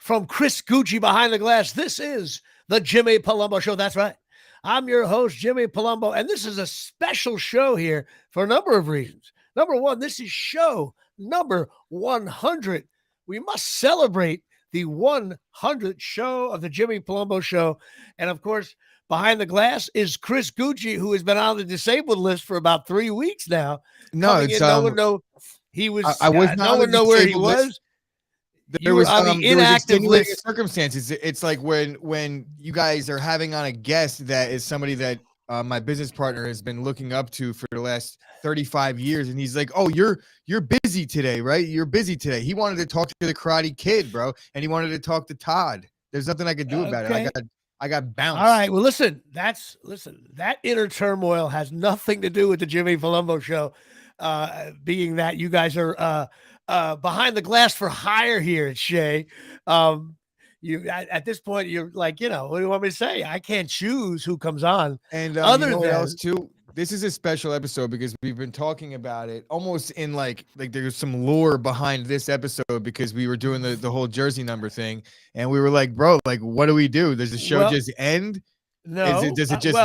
from Chris Gucci behind the glass, this is the Jimmy Palumbo Show. That's right. I'm your host, Jimmy Palumbo, and this is a special show here for a number of reasons. Number one, this is show number 100. We must celebrate the 100th show of the Jimmy Palumbo Show. And of course, behind the glass is Chris Gucci, who has been on the disabled list for about 3 weeks now. No, it's no one know he was. I was not no one know where he was. There was on the inactive list. Circumstances. It's like when you guys are having on a guest that is somebody that my business partner has been looking up to for the last 35 years, and he's like, "Oh, you're busy today, right? You're busy today." He wanted to talk to the Karate Kid, bro, and he wanted to talk to Todd. There's nothing I could do about it. I got bounced. All right. Well, listen. That inner turmoil has nothing to do with the Jimmy Palumbo Show. Being that you guys are behind the glass for hire here at Shea. You at this point, you're like, what do you want me to say? I can't choose who comes on. And other than else too, this is a special episode because we've been talking about it almost in like there's some lore behind this episode because we were doing the whole jersey number thing, and we were like, bro, like, what do we do? Does the show just end? No. Does it just?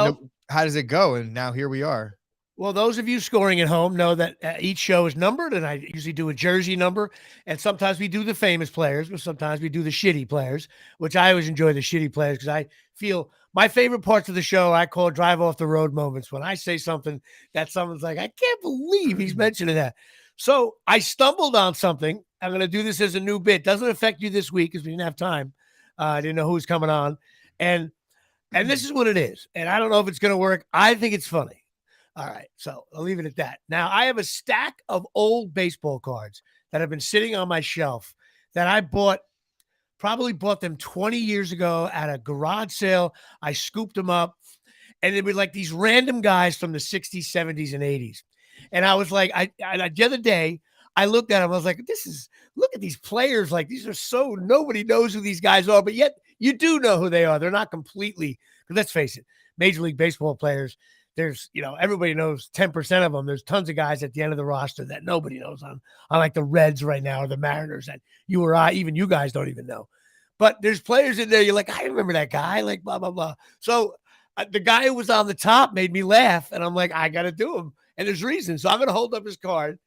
How does it go? And now here we are. Well, those of you scoring at home know that each show is numbered, and I usually do a jersey number, and sometimes we do the famous players, but sometimes we do the shitty players, which I always enjoy the shitty players because I feel my favorite parts of the show I call drive off the road moments when I say something that someone's like, I can't believe he's mentioning that. So I stumbled on something. I'm going to do this as a new bit. Doesn't affect you this week because we didn't have time. I didn't know who was coming on. And this is what it is. And I don't know if it's going to work. I think it's funny. All right, so I'll leave it at that. Now, I have a stack of old baseball cards that have been sitting on my shelf that I probably bought them 20 years ago at a garage sale. I scooped them up, and they were like these random guys from the 60s, 70s, and 80s. And I was like, the other day, I looked at them. I was like, look at these players. Like, these are nobody knows who these guys are, but yet you do know who they are. They're not completely, let's face it, Major League Baseball players. There's, everybody knows 10% of them. There's tons of guys at the end of the roster that nobody knows on like the Reds right now or the Mariners that you or I, even you guys don't even know. But there's players in there. You're like, I remember that guy, like blah, blah, blah. So the guy who was on the top made me laugh. And I'm like, I got to do him. And there's reasons. So I'm going to hold up his card.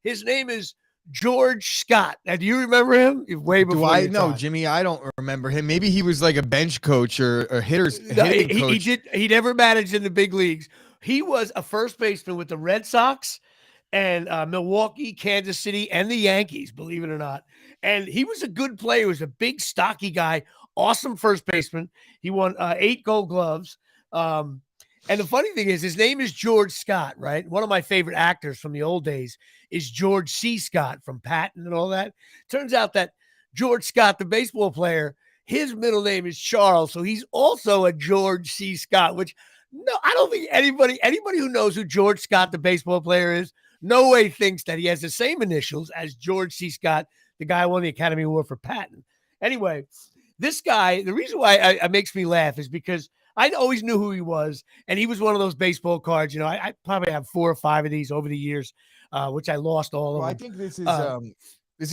His name is George Scott. Now, do you remember him? Way before. Do I know, Jimmy? I don't remember him. Maybe he was like a bench coach or hitting coach. He never managed in the big leagues. He was a first baseman with the Red Sox and Milwaukee, Kansas City, and the Yankees, believe it or not. And he was a good player. He was a big, stocky guy, awesome first baseman. He won 8 Gold Gloves. And the funny thing is, his name is George Scott, right? One of my favorite actors from the old days is George C. Scott from Patton and all that. Turns out that George Scott, the baseball player, his middle name is Charles. So he's also a George C. Scott, which no, I don't think anybody who knows who George Scott, the baseball player, is, no way thinks that he has the same initials as George C. Scott, the guy who won the Academy Award for Patton. Anyway, this guy, the reason why it makes me laugh is because I always knew who he was, and he was one of those baseball cards. I probably have 4 or 5 of these over the years, which I lost all of them. I think this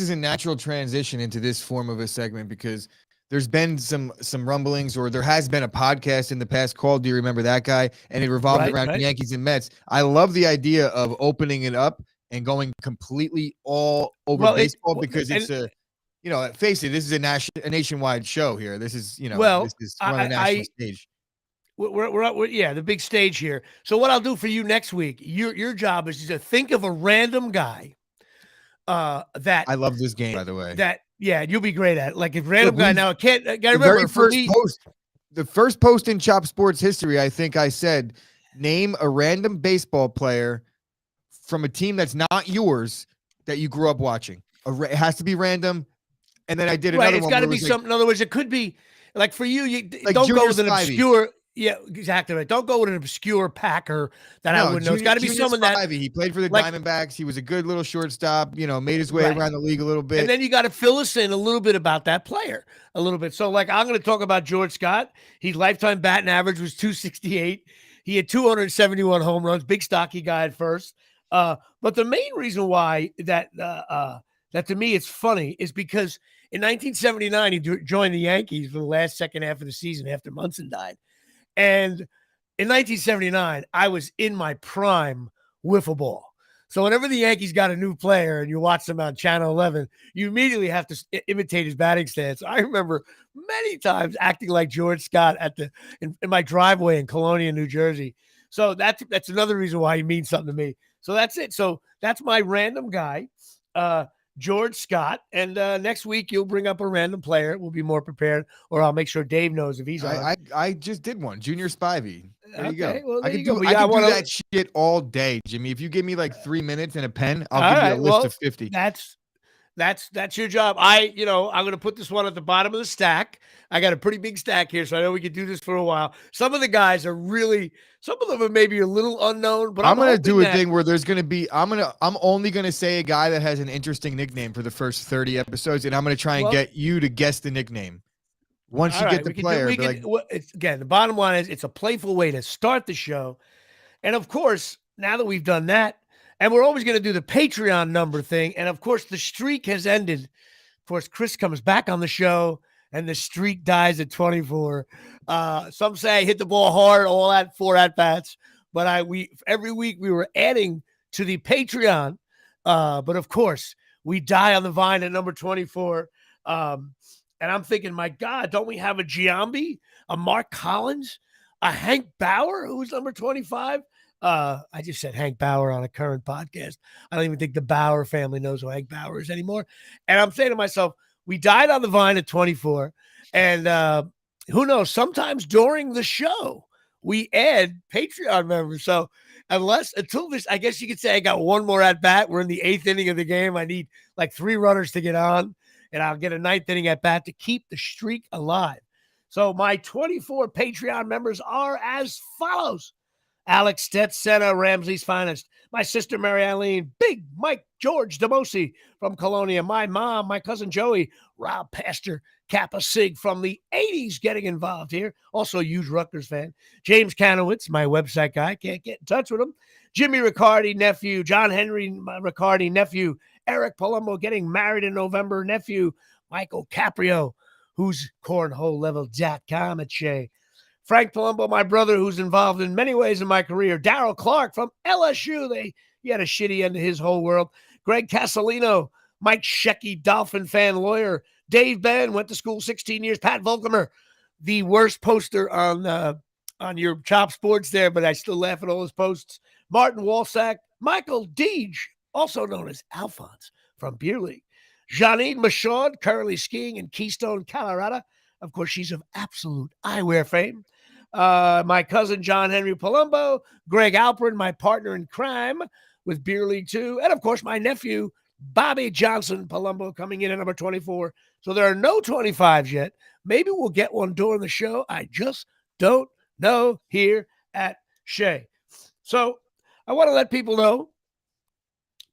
is a natural transition into this form of a segment because there's been some rumblings, or there has been a podcast in the past called, do you remember that guy? And it revolved around Yankees and Mets. I love the idea of opening it up and going completely all over baseball because it's face it, this is a nationwide show here. This is, this is on the national stage. We're the big stage here. So what I'll do for you next week, your job is to think of a random guy that I love this game, by the way. You'll be great at it. Like if random guy now, I gotta remember the first post in Chop Sports history, I think I said, name a random baseball player from a team that's not yours that you grew up watching. It has to be random. And then I did another one. It's got to be something. In other words, it could be like for you, don't go with an obscure. Yeah, exactly right. Don't go with an obscure Packer that I wouldn't know. It's got to be someone that he played for the Diamondbacks. He was a good little shortstop. Made his way around the league a little bit. And then you got to fill us in a little bit about that player, a little bit. So, I'm going to talk about George Scott. His lifetime batting average was 268. He had 271 home runs. Big stocky guy at first. But the main reason why that to me it's funny is because In 1979, he joined the Yankees for the last second half of the season after Munson died. And in 1979, I was in my prime wiffle ball. So whenever the Yankees got a new player and you watch them on Channel 11, you immediately have to imitate his batting stance. I remember many times acting like George Scott in my driveway in Colonia, New Jersey. So that's another reason why he means something to me. So that's it. So that's my random guy, George Scott. And next week you'll bring up a random player. We'll be more prepared, or I'll make sure Dave knows if he's on. I just did one, Junior Spivey. There you go. Well, I can do that shit all day, Jimmy. If you give me like 3 minutes and a pen, I'll give you a list of 50. That's your job. I'm going to put this one at the bottom of the stack. I got a pretty big stack here, so I know we could do this for a while. Some of the guys are some of them are maybe a little unknown, but I'm going to do a thing where there's going to be, I'm only going to say a guy that has an interesting nickname for the first 30 episodes, and I'm going to try and get you to guess the nickname. Once you get the player, again, the bottom line is it's a playful way to start the show. And of course, now that we've done that, and we're always going to do the Patreon number thing. And of course, the streak has ended. Of course, Chris comes back on the show and the streak dies at 24. Some say I hit the ball hard, all that 4 at-bats. But every week we were adding to the Patreon. But of course, we die on the vine at number 24. And I'm thinking, my God, don't we have a Giambi, a Mark Collins, a Hank Bauer, who's number 25? I just said Hank Bauer on a current podcast. I don't even think the Bauer family knows who Hank Bauer is anymore. And I'm saying to myself, we died on the vine at 24. And who knows, sometimes during the show, we add Patreon members. So until this, I guess you could say I got one more at bat. We're in the 8th inning of the game. I need like 3 runners to get on. And I'll get a 9th inning at bat to keep the streak alive. So my 24 Patreon members are as follows: Alex Stetson, Ramsey's Finest, my sister Mary Eileen, Big Mike George DeMosi from Colonia, my mom, my cousin Joey, Rob Pastor, Kappa Sig from the 80s getting involved here. Also a huge Rutgers fan. James Kanowitz, my website guy, can't get in touch with him. Jimmy Riccardi, nephew. John Henry Riccardi, nephew. Eric Palumbo getting married in November, nephew. Michael Caprio, who's cornholelevel.com at Shea. Frank Palumbo, my brother, who's involved in many ways in my career. Darryl Clark from LSU. He had a shitty end to his whole world. Greg Casalino, Mike Shecky, Dolphin fan lawyer. Dave Ben, went to school 16 years. Pat Volkamer, the worst poster on your Chop Sports there, but I still laugh at all his posts. Martin Walsack, Michael Deege, also known as Alphonse from Beer League. Janine Michaud, currently skiing in Keystone, Colorado. Of course, she's of absolute eyewear fame. My cousin, John Henry Palumbo. Greg Alperin, my partner in crime with Beer League 2. And, of course, my nephew, Bobby Johnson Palumbo, coming in at number 24. So there are no 25s yet. Maybe we'll get one during the show. I just don't know here at Shea. So I want to let people know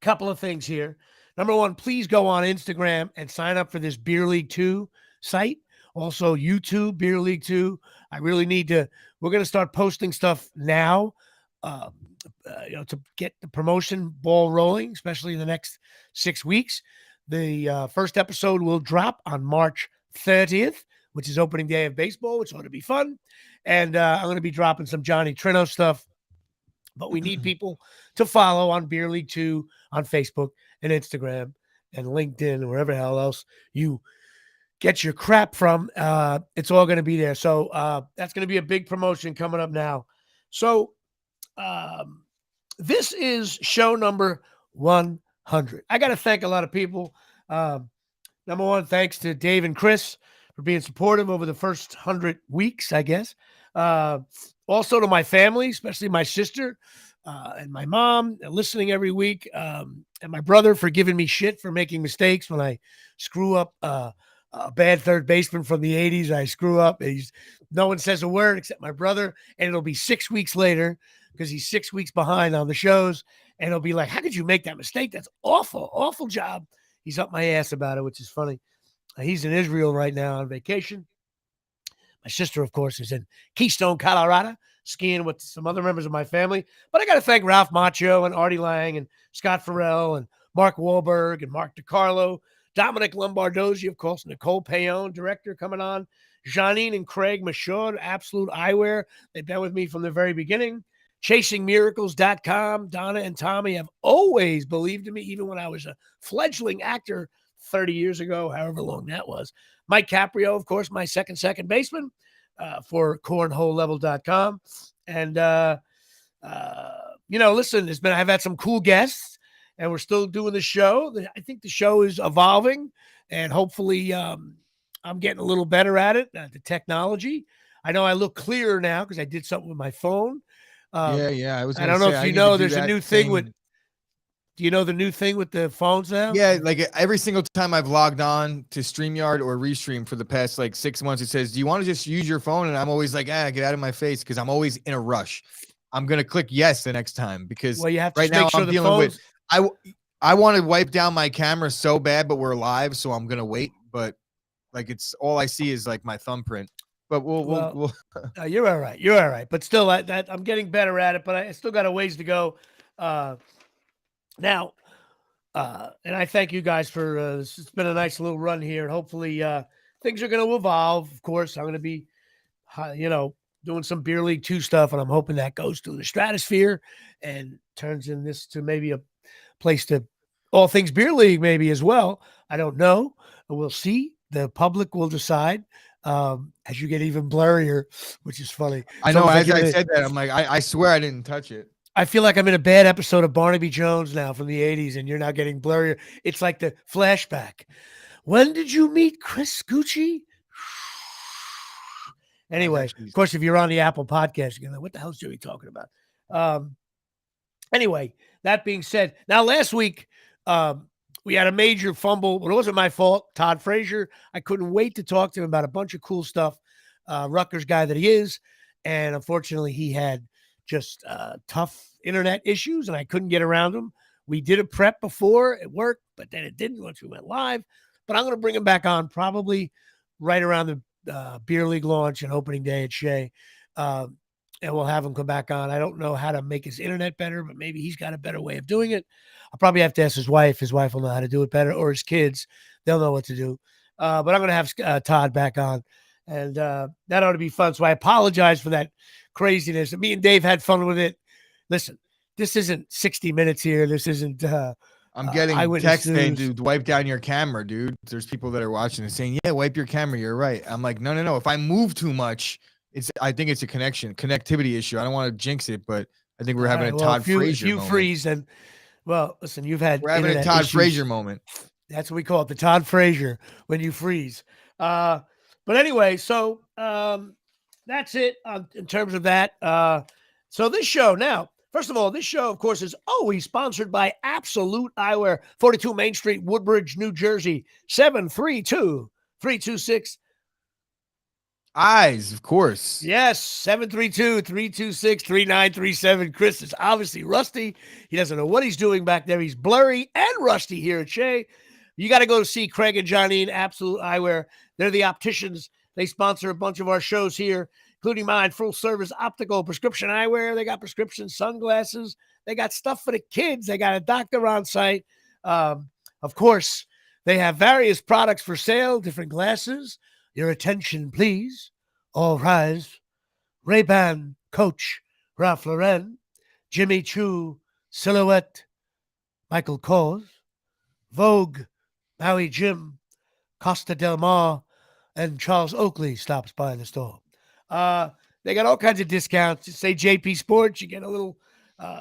a couple of things here. Number one, please go on Instagram and sign up for this Beer League 2 site. Also, YouTube, Beer League 2. I really need to, we're going to start posting stuff now, to get the promotion ball rolling, especially in the next 6 weeks. The first episode will drop on March 30th, which is opening day of baseball, which ought to be fun. And I'm going to be dropping some Johnny Trino stuff. But we need people to follow on Beer League 2 on Facebook and Instagram and LinkedIn and wherever the hell else you get your crap from. It's all going to be there. So that's going to be a big promotion coming up now. So this is show number 100. I got to thank a lot of people. Number one, thanks to Dave and Chris for being supportive over the first 100 weeks, I guess. Also to my family, especially my sister and my mom, listening every week, and my brother for giving me shit for making mistakes when I screw up a bad third baseman from the 80s. I screw up. No one says a word except my brother, and it'll be 6 weeks later because he's 6 weeks behind on the shows, and it'll be like, how could you make that mistake? That's awful, awful job. He's up my ass about it, which is funny. He's in Israel right now on vacation. My sister, of course, is in Keystone, Colorado, skiing with some other members of my family. But I got to thank Ralph Macchio and Artie Lang and Scott Farrell and Mark Wahlberg and Mark DiCarlo, Dominic Lombardozzi, of course, Nicole Payon, director, coming on. Janine and Craig Michaud, Absolute Eyewear. They've been with me from the very beginning. ChasingMiracles.com. Donna and Tommy have always believed in me, even when I was a fledgling actor 30 years ago, however long that was. Mike Caprio, of course, my second baseman for cornholelevel.com. And, listen, I've had some cool guests, and we're still doing the show. I think the show is evolving, and hopefully I'm getting a little better at it, the technology. I know I look clearer now because I did something with my phone. Yeah. I don't know if you know, there's a new thing with, do you know the new thing with the phones now? Yeah, like every single time I've logged on to StreamYard or Restream for the past like 6 months, it says, do you want to just use your phone? And I'm always like, get out of my face, because I'm always in a rush. I'm going to click yes the next time, because you have to right now make sure I'm dealing with, I want to wipe down my camera so bad, but we're live, so I'm going to wait. But like, it's all I see is like my thumbprint. But we'll you're all right. You're all right. But still, I'm getting better at it, but I still got a ways to go. Now, and I thank you guys for this. It's been a nice little run here, and hopefully things are going to evolve. Of course, I'm going to be, doing some Beer League 2 stuff, and I'm hoping that goes to the stratosphere and turns in this to maybe a place to all things Beer League maybe as well. I don't know. We'll see. The public will decide as you get even blurrier, which is funny. I know. As I said that, I'm like, I swear I didn't touch it. I feel like I'm in a bad episode of Barnaby Jones now from the 80s, and you're now getting blurrier. It's like the flashback. When did you meet Chris Gucci? Anyway, of course, if you're on the Apple podcast, you're going to, what the hell is Joey talking about? Anyway, that being said, now last week, we had a major fumble, but it wasn't my fault. Todd Frazier, I couldn't wait to talk to him about a bunch of cool stuff. Rutgers guy that he is. And unfortunately, he had just tough internet issues, and I couldn't get around him. We did a prep before. It worked, but then it didn't once we went live. But I'm going to bring him back on probably right around the Beer League launch and opening day at Shea. And we'll have him come back on. I don't know how to make his internet better, but maybe he's got a better way of doing it. I'll probably have to ask his wife. His wife will know how to do it better, or his kids. They'll know what to do. But I'm going to have Todd back on, and that ought to be fun. So I apologize for that craziness. Me and Dave had fun with it. Listen, this isn't 60 Minutes here. This isn't I'm getting text saying, dude, wipe down your camera, dude. There's people that are watching and saying, yeah, wipe your camera. You're right. I'm like, no. If I move too much, I think it's a connectivity issue. I don't want to jinx it, but I think we're having a Todd Frazier moment. If you freeze, then, listen, we're having a Todd Frazier moment. That's what we call it, the Todd Frazier, when you freeze. But anyway, so that's it in terms of that. So this show now, first of all, this show, of course, is always sponsored by Absolute Eyewear, 42 Main Street, Woodbridge, New Jersey, 732-326. Eyes, of course. Yes, 732-326-3937. Chris is obviously rusty. He doesn't know what he's doing back there. He's blurry and rusty here at Shea. You got to go see Craig and Johnny, Absolute Eyewear. They're the opticians. They sponsor a bunch of our shows here, including mine, full service optical prescription eyewear. They got prescription sunglasses. They got stuff for the kids. They got a doctor on site. Of course, they have various products for sale, different glasses. Your attention, please. All rise. Ray-Ban, Coach, Ralph Lauren, Jimmy Choo, Silhouette, Michael Kors, Vogue, Maui Jim, Costa Del Mar, and Charles Oakley stops by the store. They got all kinds of discounts. Just say JP Sports, you get a little,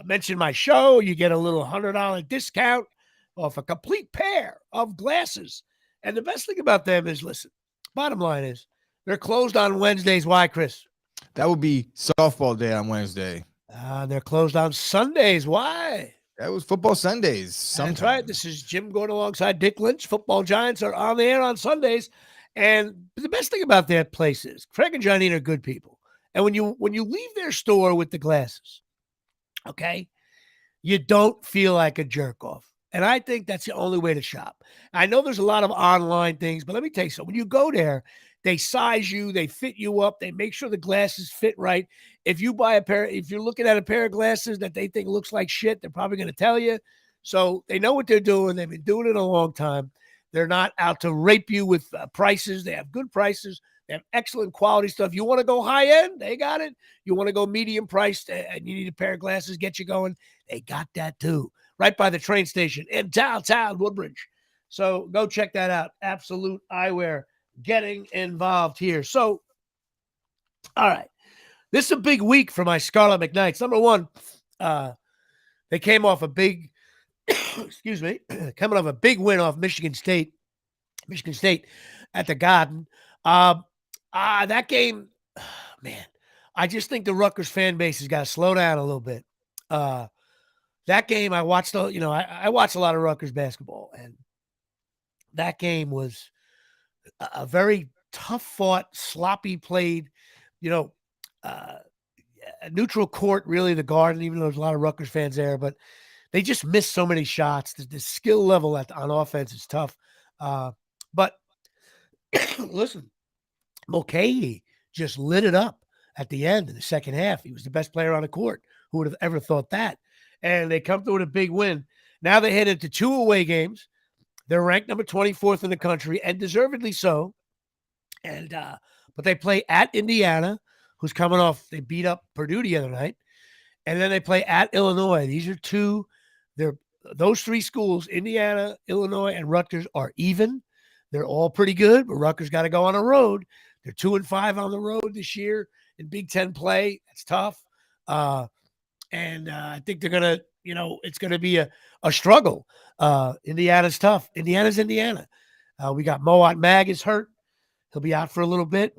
mention my show, you get a little $100 discount off a complete pair of glasses. And the best thing about them is, listen, bottom line is they're closed on Wednesdays. Why, Chris? That would be softball day on Wednesday. They're closed on Sundays. Why? That was football Sundays. That's right. This is Jim going alongside Dick Lynch. Football Giants are on the air on Sundays. And the best thing about that place is Craig and Johnny are good people. And when you leave their store with the glasses, okay, you don't feel like a jerk off. And I think that's the only way to shop. I know there's a lot of online things, but let me tell you something. When you go there, they size you, they fit you up, they make sure the glasses fit right. If you buy if you're looking at a pair of glasses that they think looks like shit, they're probably going to tell you. So they know what they're doing. They've been doing it a long time. They're not out to rape you with prices. They have good prices. They have excellent quality stuff. You want to go high end? They got it. You want to go medium priced and you need a pair of glasses, get you going? They got that too. Right by the train station in downtown Woodbridge. So go check that out. Absolute Eyewear getting involved here. So, all right. This is a big week for my Scarlet McKnights. Number one, they came off a big, excuse me, coming off a big win off Michigan State at the Garden. That game, man, I just think the Rutgers fan base has got to slow down a little bit. That game, I watched, I watched a lot of Rutgers basketball, and that game was a very tough fought, sloppy played, a neutral court, really, the Garden, even though there's a lot of Rutgers fans there, but they just missed so many shots. The skill level on offense is tough. But listen, Mulcahy just lit it up at the end of the second half. He was the best player on the court. Who would have ever thought that? And they come through with a big win. Now they head into 2 away games. They're ranked number 24th in the country, and deservedly so. And but they play at Indiana, who's coming off. They beat up Purdue the other night, and then they play at Illinois. These are those 3 schools, Indiana, Illinois, and Rutgers, are even. They're all pretty good, but Rutgers got to go on the road. They're 2-5 on the road this year in Big Ten play. It's tough. And I think they're going to, it's going to be a struggle. Indiana's tough. Indiana's Indiana. We got Moat Mag is hurt. He'll be out for a little bit.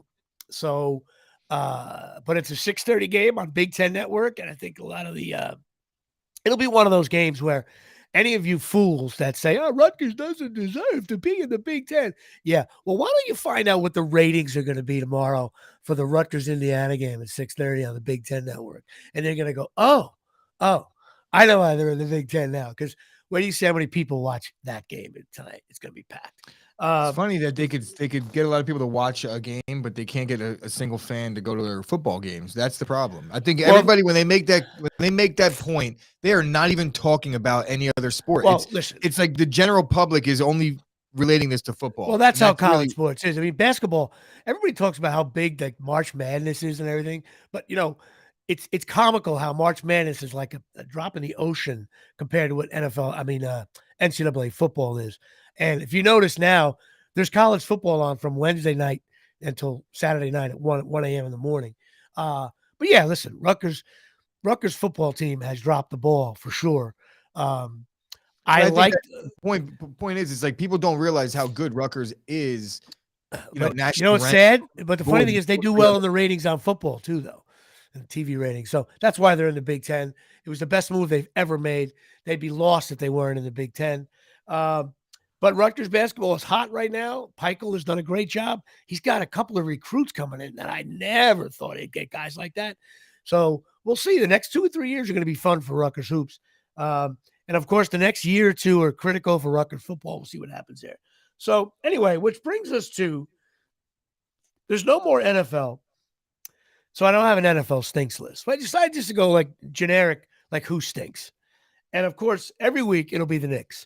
So, but it's a 6:30 game on Big Ten Network. And I think a lot of it'll be one of those games where any of you fools that say, oh, Rutgers doesn't deserve to be in the Big Ten. Yeah. Well, why don't you find out what the ratings are going to be tomorrow for the Rutgers-Indiana game at 6:30 on the Big Ten Network? And they're going to go, oh, I know why they're in the Big Ten now. Because when you see how many people watch that game tonight, it's going to be packed. It's funny that they could get a lot of people to watch a game, but they can't get a single fan to go to their football games. That's the problem. I think everybody, when they make that point, they are not even talking about any other sport. Well, listen, it's like the general public is only relating this to football. Well, that's how college sports is. I mean, basketball, everybody talks about how big like March Madness is and everything, but it's comical how March Madness is like a drop in the ocean compared to what NCAA football is. And if you notice now, there's college football on from Wednesday night until Saturday night at 1 a.m. in the morning. But yeah, listen, Rutgers football team has dropped the ball for sure. I like point is, it's like people don't realize how good Rutgers is. National. It's sad, but the funny thing is they do well in the ratings on football too, though, in the TV ratings. So that's why they're in the Big Ten. It was the best move they've ever made. They'd be lost if they weren't in the Big Ten. But Rutgers basketball is hot right now. Peichel has done a great job. He's got a couple of recruits coming in that I never thought he'd get guys like that. So we'll see. The next 2 or 3 years are going to be fun for Rutgers hoops. And of course, the next year or 2 are critical for Rutgers football. We'll see what happens there. So anyway, which brings us to, there's no more NFL. So I don't have an NFL stinks list. So I decided just to go like generic, like who stinks. And of course, every week it'll be the Knicks.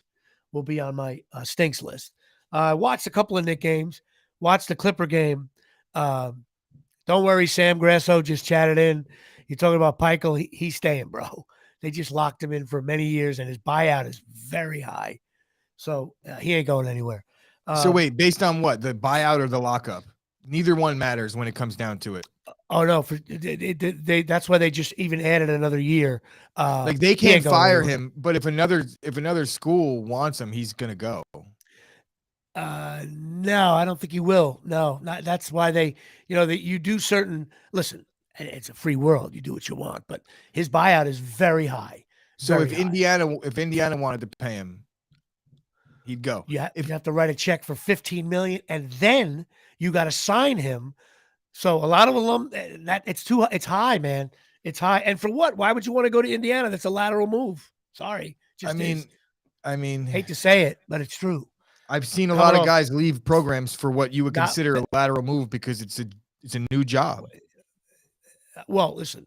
Will be on my stinks list. I watched a couple of Knicks games, watched the Clipper game. Don't worry, Sam Grasso just chatted in. You're talking about Peichel. He's staying, bro. They just locked him in for many years, and his buyout is very high. So he ain't going anywhere. So wait, based on what? The buyout or the lockup? Neither one matters when it comes down to it. Oh, no. That's why they just even added another year. Like they can't fire him, but if another school wants him, he's going to go. No, I don't think he will. No, that's why they, you do certain, listen, it's a free world. You do what you want, but his buyout is very high. So if Indiana wanted to pay him, he'd go. Yeah. You have to write a check for $15 million and then you got to sign him. So a lot of it's high, man. It's high. And for what? Why would you want to go to Indiana? That's a lateral move. Sorry. I mean, hate to say it, but it's true. I've seen a lot of guys leave programs for what you would consider a lateral move because it's a new job. Well, listen,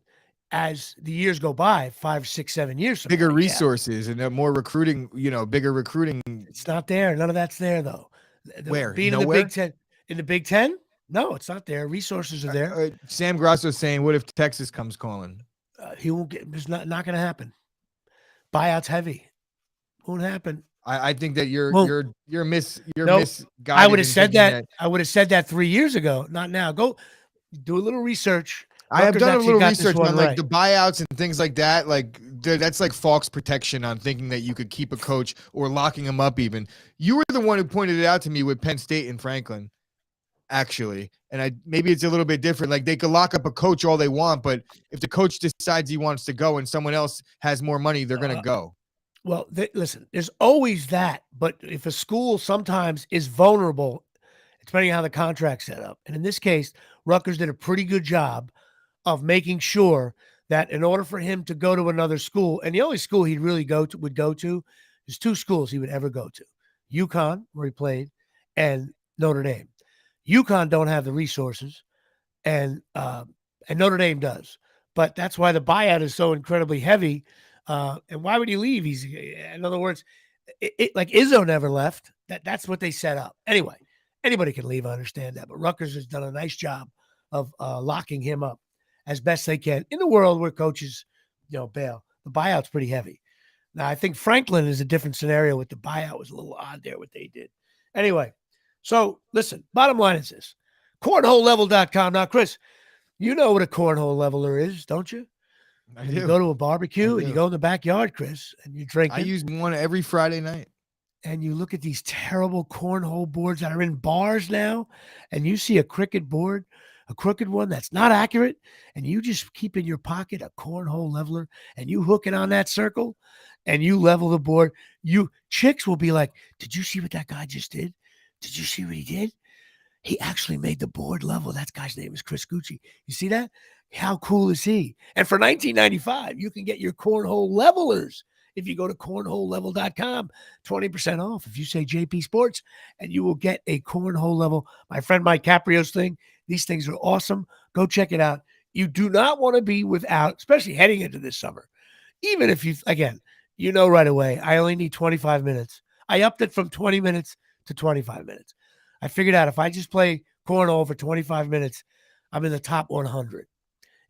as the years go by, 5, 6, 7 years, bigger resources and more recruiting, bigger recruiting. It's not there. None of that's there though. Where? Being in the Nowhere? Big Ten. In the Big Ten? No, it's not there. Resources are there. Sam Grasso saying, "What if Texas comes calling?" He won't get. It's not going to happen. Buyouts heavy. Won't happen. I think that you're Nope. misguided I would have in said thinking that. I would have said that 3 years ago. Not now. Go do a little research. I have Rutgers done a actually little got this research one on like right. the buyouts and things like that. Like that's like false protection on thinking that you could keep a coach or locking him up. Even you were the one who pointed it out to me with Penn State and Franklin, actually. And maybe it's a little bit different. Like they could lock up a coach all they want, but if the coach decides he wants to go and someone else has more money, they're gonna go. Well, listen, there's always that. But if a school sometimes is vulnerable, depending on how the contract's set up, and in this case, Rutgers did a pretty good job of making sure that in order for him to go to another school, and the only school he'd really would go to, there's 2 schools he would ever go to: UConn, where he played, and Notre Dame. UConn don't have the resources, and Notre Dame does. But that's why the buyout is so incredibly heavy. And why would he leave? In other words, like Izzo never left. That's what they set up. Anyway, anybody can leave. I understand that, but Rutgers has done a nice job of locking him up as best they can in the world where coaches, bail. The buyout's pretty heavy. Now, I think Franklin is a different scenario with the buyout. Was a little odd there what they did. Anyway, so listen, bottom line is this: cornholelevel.com. Now, Chris, you know what a cornhole leveler is, don't you? You go to a barbecue and you go in the backyard, Chris, and you drink. I use one every Friday night. And you look at these terrible cornhole boards that are in bars now, and you see a crooked board, a crooked one that's not accurate, and you just keep in your pocket a cornhole leveler and you hook it on that circle and you level the board. Chicks will be like, "Did you see what that guy just did? Did you see what he did? He actually made the board level." That guy's name is Chris Gucci. You see that? How cool is he? And for $19.95, you can get your cornhole levelers. If you go to cornholelevel.com, 20% off if you say JP Sports, and you will get a cornhole level. My friend Mike Caprio's thing, these things are awesome. Go check it out. You do not want to be without, especially heading into this summer. Even if again, right away, I only need 25 minutes. I upped it from 20 minutes to 25 minutes. I figured out if I just play cornhole for 25 minutes, I'm in the top 100.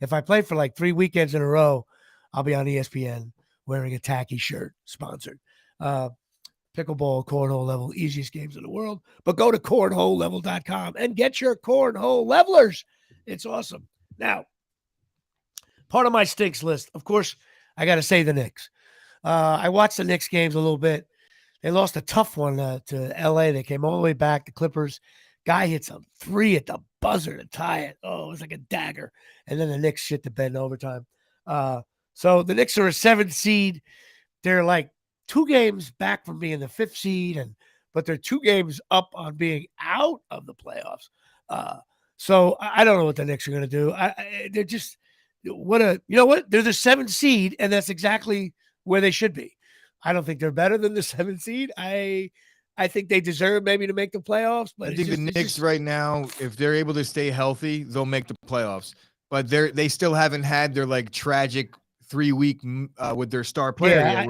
If I play for like 3 weekends in a row, I'll be on ESPN wearing a tacky shirt, sponsored. Pickleball, cornhole level, easiest games in the world. But go to cornholelevel.com and get your cornhole levelers. It's awesome. Now, part of my stinks list, of course, I got to say the Knicks. I watched the Knicks games a little bit. They lost a tough one to LA. They came all the way back. The Clippers. Guy hits a 3 at the buzzer to tie it. Oh, it was like a dagger. And then the Knicks shit the bed in overtime. So the Knicks are a 7th seed. They're like 2 games back from being the 5th seed, but they're 2 games up on being out of the playoffs. So I don't know what the Knicks are going to do. They're just they're the 7th seed, and that's exactly where they should be. I don't think they're better than the 7th seed. I think they deserve maybe to make the playoffs. But I think the Knicks right now, if they're able to stay healthy, they'll make the playoffs. But they still haven't had their like tragic 3-week with their star player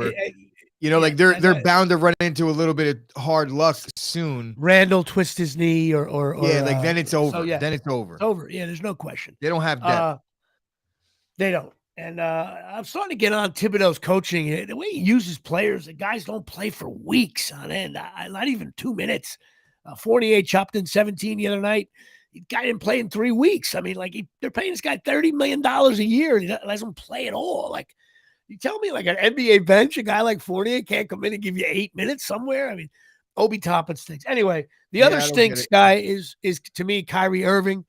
yet. They're bound to run into a little bit of hard luck soon. Randall twist his knee or then it's over. So, then it's over. It's over. Yeah, there's no question. They don't have depth. They don't. And I'm starting to get on Thibodeau's coaching. The way he uses players, the guys don't play for weeks on end. Not even 2 minutes. Fournier chopped in 17 the other night. The guy didn't play in 3 weeks. I mean, they're paying this guy $30 million a year, and he doesn't play at all. Like, you tell me, like an NBA bench, a guy like Fournier can't come in and give you 8 minutes somewhere? I mean, Obi Toppin stinks. Anyway, the other stinks guy is to me Kyrie Irving.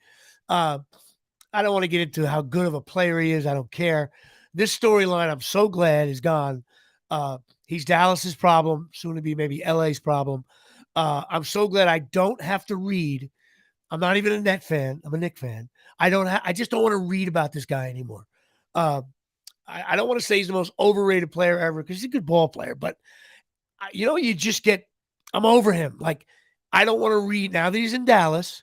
I don't want to get into how good of a player he is. I don't care. This storyline, I'm so glad, is gone. He's Dallas's problem, soon to be maybe LA's problem. I'm so glad I don't have to read. I'm not even a Net fan. I'm a Knick fan. I just don't want to read about this guy anymore. I don't want to say he's the most overrated player ever because he's a good ball player, but I'm over him. Like, I don't want to read now that he's in Dallas.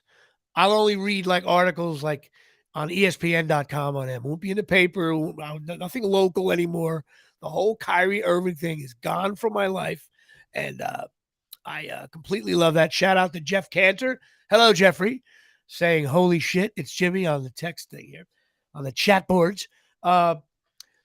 I'll only read like articles like on ESPN.com on him. Won't be in the paper. Nothing local anymore. The whole Kyrie Irving thing is gone from my life. And I completely love that. Shout out to Jeff Cantor. Hello, Jeffrey, saying holy shit. It's Jimmy on the text thing here, on the chat boards.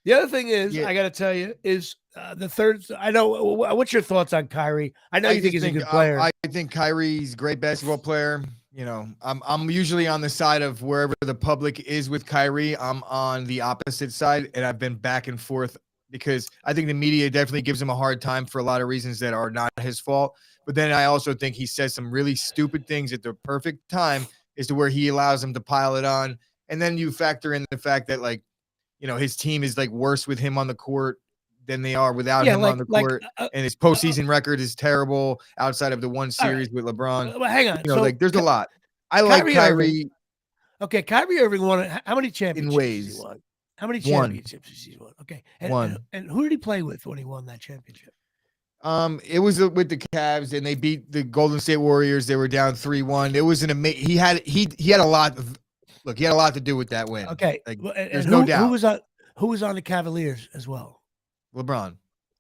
The other thing is, I got to tell you, is the third. I know. What's your thoughts on Kyrie? I know you think he's a good player. I think Kyrie's a great basketball player. You know, I'm usually on the side of wherever the public is with Kyrie. I'm on the opposite side, and I've been back and forth because I think the media definitely gives him a hard time for a lot of reasons that are not his fault. But then I also think he says some really stupid things at the perfect time as to where he allows them to pile it on. And then you factor in the fact that, like, you know, his team is like worse with him on the court than they are without him on the court. And his postseason record is terrible outside of the one series with LeBron. Well, hang on. You know, like there's a lot. I like Kyrie. Okay, Kyrie Irving won. How many championships in ways. He won? How many championships has he won? Okay. And who did he play with when he won that championship? It was with the Cavs, and they beat the Golden State Warriors. They were down 3-1. It was an amazing. He had a lot of. Look, he had a lot to do with that win. Okay, like, there's no doubt. Who was on the Cavaliers as well? LeBron.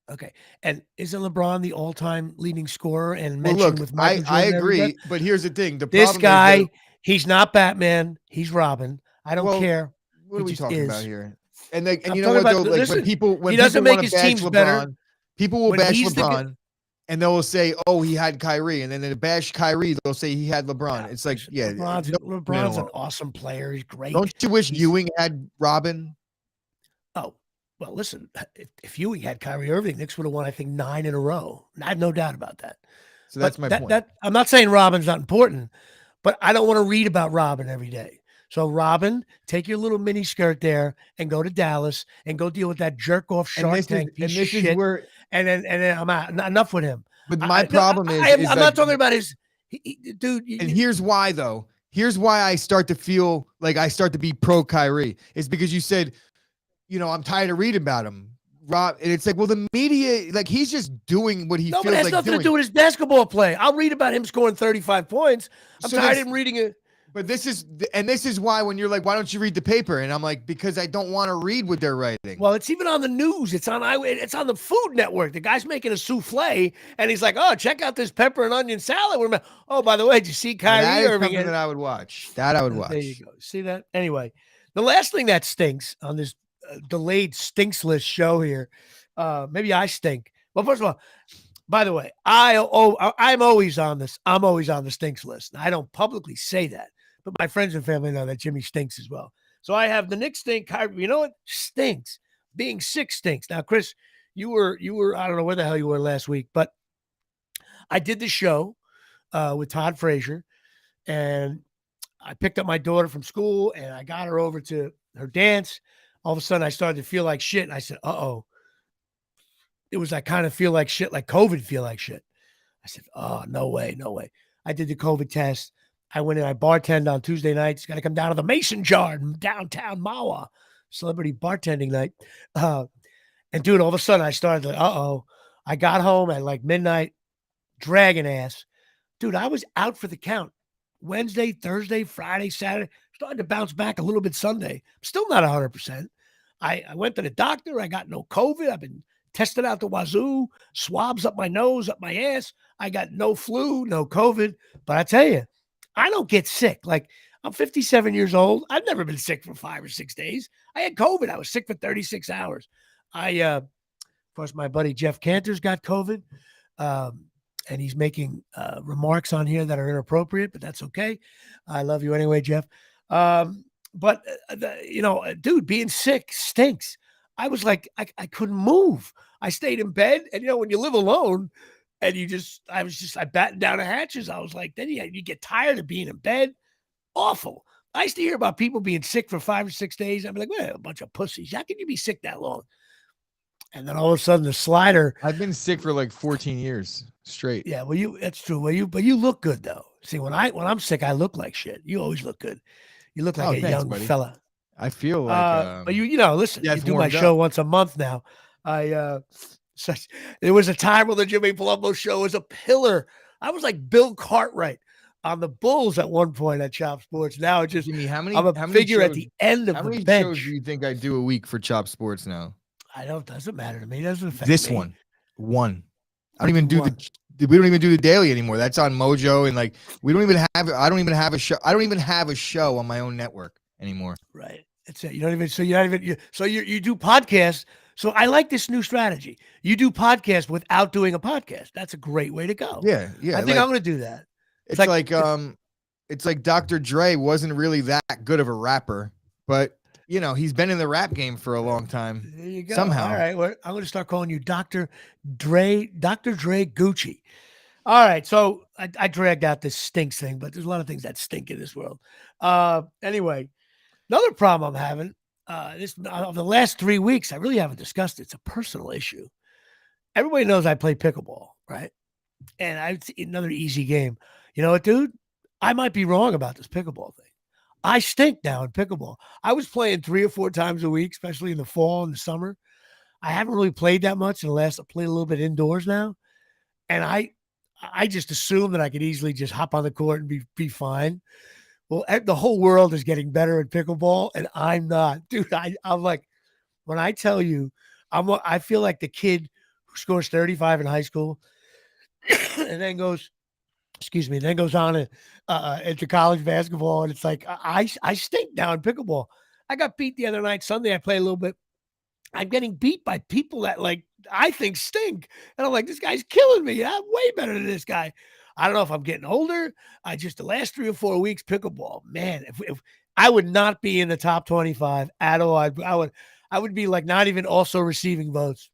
Okay, and isn't LeBron the all-time leading scorer and mentioned with Michael Jordan? I agree, but here's the thing: this guy, he's not Batman. He's Robin. I don't care. What are we talking about here? And you know what? Though, like when people doesn't make his teams LeBron, better, people will bash LeBron. And they'll say, "Oh, he had Kyrie," and then they bash Kyrie. They'll say he had LeBron. Yeah, it's like, yeah, LeBron's an awesome player. He's great. Don't you wish Ewing had Robin? Oh, well, listen. If Ewing had Kyrie Irving, Knicks would have won, I think, 9 in a row. I have no doubt about that. So that's my point. I'm not saying Robin's not important, but I don't want to read about Robin every day. So, Robin, take your little mini skirt there and go to Dallas and go deal with that jerk off Shark Tank piece of shit. And then I'm out. Enough with him. But my problem is I'm not talking about his dude. And here's why, though. Here's why I start to feel like I start to be pro Kyrie. It's because you said, you know, I'm tired of reading about him. Rob, and it's like, well, the media, like, he's just doing what he feels like doing. No, but it has nothing to do with his basketball play. I'll read about him scoring 35 points. I'm tired of him reading it. But this is why when you're like, why don't you read the paper? And I'm like, because I don't want to read what they're writing. Well, it's even on the news. It's on the Food Network. The guy's making a souffle, and he's like, "Oh, check out this pepper and onion salad." Oh, by the way, did you see Kyrie Irving? That I would watch. That I would watch. There you go. See that? Anyway, the last thing that stinks on this delayed stinks list show here. Maybe I stink. Well, first of all, by the way, I'm always on this. I'm always on the stinks list. I don't publicly say that. But my friends and family know that Jimmy stinks as well. So I have the Knicks stink. You know what? Stinks. Being sick stinks. Now, Chris, you were, I don't know where the hell you were last week, but I did the show with Todd Frazier, and I picked up my daughter from school, and I got her over to her dance. All of a sudden, I started to feel like shit, and I said, uh-oh. It was that kind of feel like shit, like COVID feel like shit. I said, oh, no way, no way. I did the COVID test. I went in, I bartended on Tuesday nights. Got to come down to the Mason Jar in downtown Mawa, celebrity bartending night. And dude, all of a sudden I started like, uh-oh. I got home at like midnight, dragging ass. Dude, I was out for the count. Wednesday, Thursday, Friday, Saturday. Started to bounce back a little bit Sunday. I'm still not 100%. I went to the doctor. I got no COVID. I've been tested out the wazoo, swabs up my nose, up my ass. I got no flu, no COVID. But I tell you, I don't get sick. Like, I'm 57 years old. I've never been sick for 5 or 6 days. I had COVID. I was sick for 36 hours. Of course, my buddy Jeff Cantor's got COVID, and he's making remarks on here that are inappropriate, but that's okay. I love you anyway, Jeff. But dude, being sick stinks. I was like, I couldn't move. I stayed in bed, and when you live alone, and I battened down the hatches. I was like, then you get tired of being in bed. Awful. I used to hear about people being sick for 5 or 6 days. I'd be like, well, a bunch of pussies. How can you be sick that long? And then all of a sudden the slider. I've been sick for like 14 years straight. Yeah, well, that's true. But you look good though. See, when I'm sick, I look like shit. You always look good. You look like a young fella. I feel like, but listen, you do my show once a month now. There was a time when the Jimmy Palumbo show was a pillar. I was like Bill Cartwright on the Bulls at one point at Chop Sports. Now it's just Jimmy, I'm a figure at the end of the bench. How many shows do you think I do a week for Chop Sports now? Doesn't matter to me. It doesn't affect this me. one. I don't even do we don't even do the daily anymore. That's on Mojo, and like we don't even have. I don't even have a show. I don't even have a show on my own network anymore. Right. That's it. You don't even. So you're not even. You do podcasts. So I like this new strategy. You do podcasts without doing a podcast. That's a great way to go. Yeah. I think I'm going to do that. It's like Dr. Dre wasn't really that good of a rapper, but he's been in the rap game for a long time. There you go. Somehow. All right. Well, I'm going to start calling you Dr. Dre Gucci. All right. So I dragged out this stinks thing, but there's a lot of things that stink in this world. Anyway, another problem I'm having, of the last 3 weeks, I really haven't discussed it. It's a personal issue. Everybody knows I play pickleball, right? And it's another easy game. You know what, dude? I might be wrong about this pickleball thing. I stink now in pickleball. I was playing 3 or 4 times a week, especially in the fall and the summer. I haven't really played that much in the last. I played a little bit indoors now, and I just assumed that I could easily just hop on the court and be fine. Well, the whole world is getting better at pickleball, and I'm not, dude. I'm like, when I tell you, I feel like the kid who scores 35 in high school, and then goes on into college basketball, and it's like I stink now in pickleball. I got beat the other night. Sunday, I played a little bit. I'm getting beat by people that I think stink, and I'm like, this guy's killing me. I'm way better than this guy. I don't know if I'm getting older. Just the last 3 or 4 weeks, pickleball, man. If I would not be in the top 25 at all, I would be like not even also receiving votes.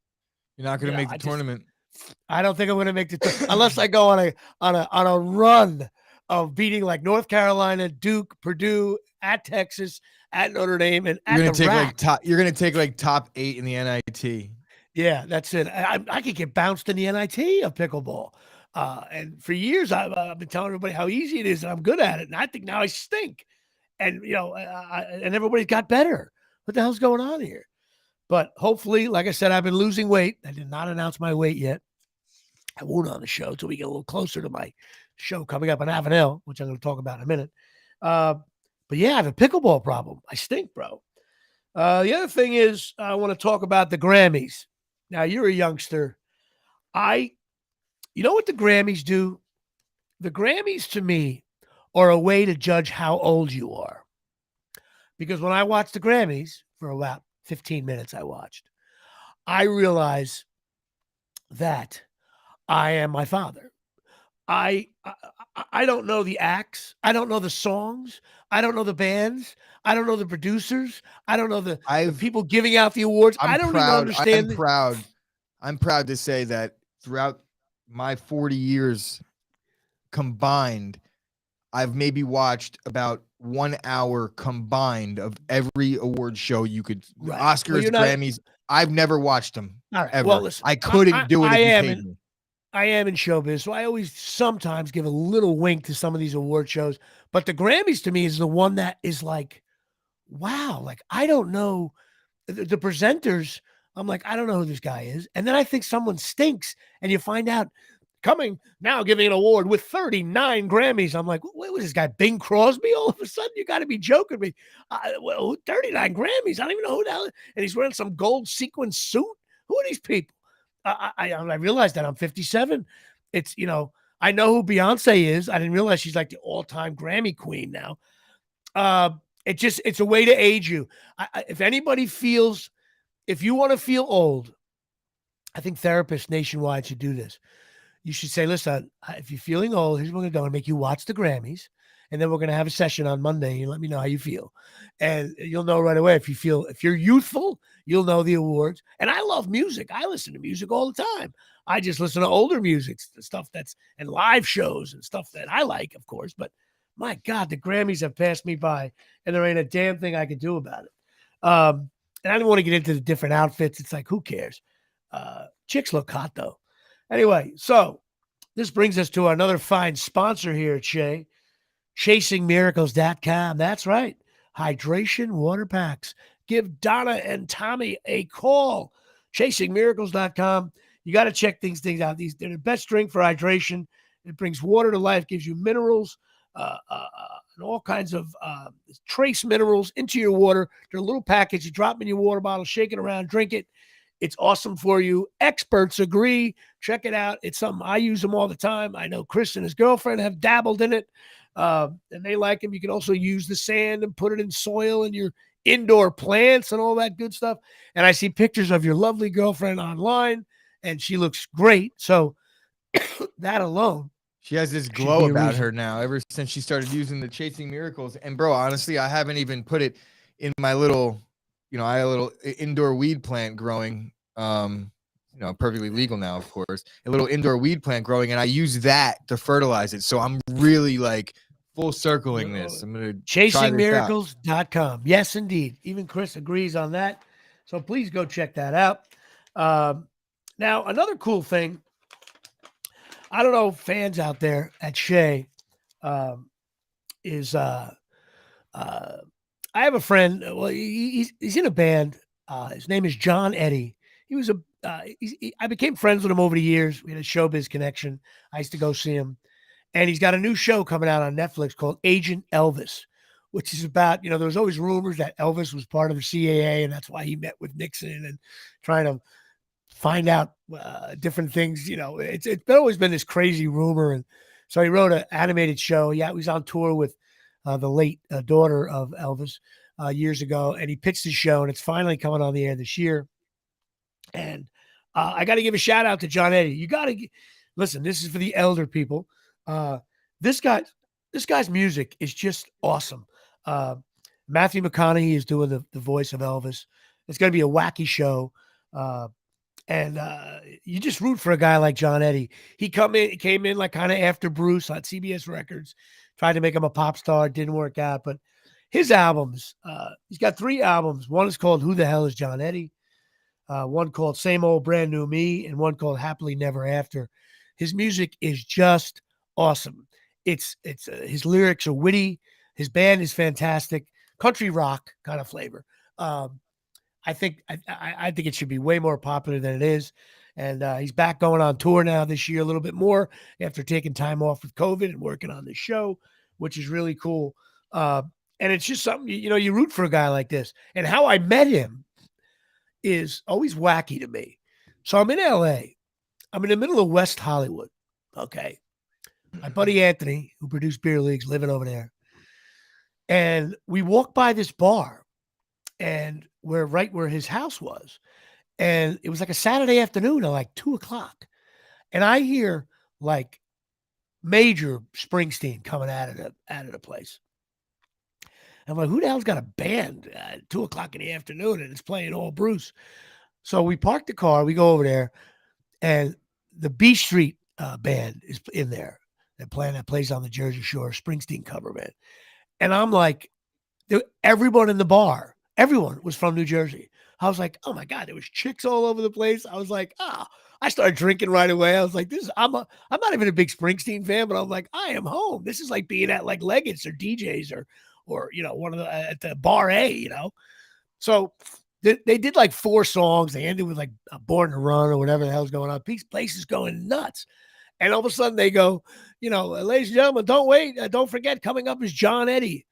You're not going to make the tournament. I don't think I'm going to make the unless I go on a run of beating like North Carolina, Duke, Purdue, at Texas, at Notre Dame, and at the rack. You're going to take like top 8 in the NIT. Yeah, that's it. I could get bounced in the NIT of pickleball. And for years, I've been telling everybody how easy it is, and I'm good at it. And I think now I stink. And, and everybody's got better. What the hell's going on here? But hopefully, like I said, I've been losing weight. I did not announce my weight yet. I won't on the show until we get a little closer to my show coming up on Avenel, which I'm going to talk about in a minute. But yeah, I have a pickleball problem. I stink, bro. The other thing is I want to talk about the Grammys. Now, you're a youngster. You know what the Grammys do? The Grammys, to me, are a way to judge how old you are. Because when I watch the Grammys, for about 15 minutes I realize that I am my father. I don't know the acts. I don't know the songs. I don't know the bands. I don't know the producers. I don't know the people giving out the awards. I don't even understand. I'm proud to say that throughout my 40 years combined, I've maybe watched about 1 hour combined of every award show you could. Right. Oscars, Grammys. I've never watched them. All right. Ever. Well, listen, I couldn't do it. I am in showbiz, so I always sometimes give a little wink to some of these award shows. But the Grammys to me is the one that is like, wow, like I don't know the presenters. I'm like, I don't know who this guy is. And then I think someone stinks, and you find out coming now giving an award with 39 Grammys. I'm like, what was this guy, Bing Crosby? All of a sudden, you got to be joking me. 39 Grammys. I don't even know who the hell. And he's wearing some gold sequin suit. Who are these people? I realized that I'm 57. It's, I know who Beyonce is. I didn't realize she's like the all-time Grammy queen now. It's a way to age you. If anybody feels, if you want to feel old, I think therapists nationwide should do this. You should say, listen, if you're feeling old, here's what we're going to do. I'm going to make you watch the Grammys, and then we're going to have a session on Monday. You let me know how you feel. And you'll know right away if you're youthful, you'll know the awards. And I love music. I listen to music all the time. I just listen to older music, stuff and live shows and stuff that I like, of course. But my God, the Grammys have passed me by, and there ain't a damn thing I can do about it. And I don't want to get into the different outfits. It's like, who cares? Chicks look hot, though. Anyway, so this brings us to another fine sponsor here at Shea, ChasingMiracles.com. That's right. Hydration water packs. Give Donna and Tommy a call. ChasingMiracles.com. You got to check these things out. They're the best drink for hydration. It brings water to life, gives you minerals, and all kinds of trace minerals into your water. They're a little package. You drop them in your water bottle, shake it around, drink it. It's awesome for you. Experts agree. Check it out. It's something I use them all the time. I know Chris and his girlfriend have dabbled in it, and they like them. You can also use the sand and put it in soil in your indoor plants and all that good stuff. And I see pictures of your lovely girlfriend online, and she looks great. So that alone, she has this should glow be a about reason. her now ever since she started using the Chasing Miracles. And bro, honestly, I haven't even put it in my little, I have a little indoor weed plant growing, perfectly legal now, of course, a little indoor weed plant growing, and I use that to fertilize it. So I'm really like full circling this. I'm going to try this out. ChasingMiracles.com. Yes, indeed. Even Chris agrees on that. So please go check that out. Now, another cool thing, I don't know, fans out there at Shea, is I have a friend. Well, he's in a band. His name is John Eddie. He was I became friends with him over the years. We had a showbiz connection. I used to go see him, and he's got a new show coming out on Netflix called Agent Elvis, which is about, there was always rumors that Elvis was part of the CAA, and that's why he met with Nixon and trying to find out different things. It's always been this crazy rumor, and so he wrote an animated show. Yeah, he was on tour with the late daughter of Elvis years ago, and he pitched his show, and it's finally coming on the air this year. And I got to give a shout out to John Eddie. You got to listen. This is for the elder people. This guy's music is just awesome. Matthew McConaughey is doing the voice of Elvis. It's going to be a wacky show. And you just root for a guy like John Eddie. He came in like kind of after Bruce on CBS Records, tried to make him a pop star. Didn't work out. But his albums, he's got 3 albums. One is called Who the Hell is John Eddie? One called Same Old Brand New Me, and one called Happily Never After. His music is just awesome. It's his lyrics are witty. His band is fantastic. Country rock kind of flavor. I think it should be way more popular than it is. And he's back going on tour now this year a little bit more after taking time off with COVID and working on this show, which is really cool. And it's just something, you root for a guy like this. And how I met him is always wacky to me. So I'm in LA. I'm in the middle of West Hollywood. Okay. My buddy Anthony, who produced Beer Leagues, living over there. And we walk by this bar, and we're right where his house was. And it was like a Saturday afternoon at like 2:00. And I hear like major Springsteen coming out of the place. I'm like, who the hell's got a band at 2:00 in the afternoon and it's playing all Bruce? So we park the car, we go over there, and the B Street band is in there. That plays on the Jersey Shore, Springsteen cover band. And I'm like, everyone in the bar, everyone was from New Jersey. I was like, oh my God, there was chicks all over the place. I was like, I started drinking right away. I was like, I'm not even a big Springsteen fan, but I'm like, I am home. This is like being at like Leggett's or DJ's or one of the at the bar A, So they did like 4 songs. They ended with like Born to Run or whatever the hell's going on. Place is going nuts. And all of a sudden they go, ladies and gentlemen, don't wait. Don't forget, coming up is John Eddie.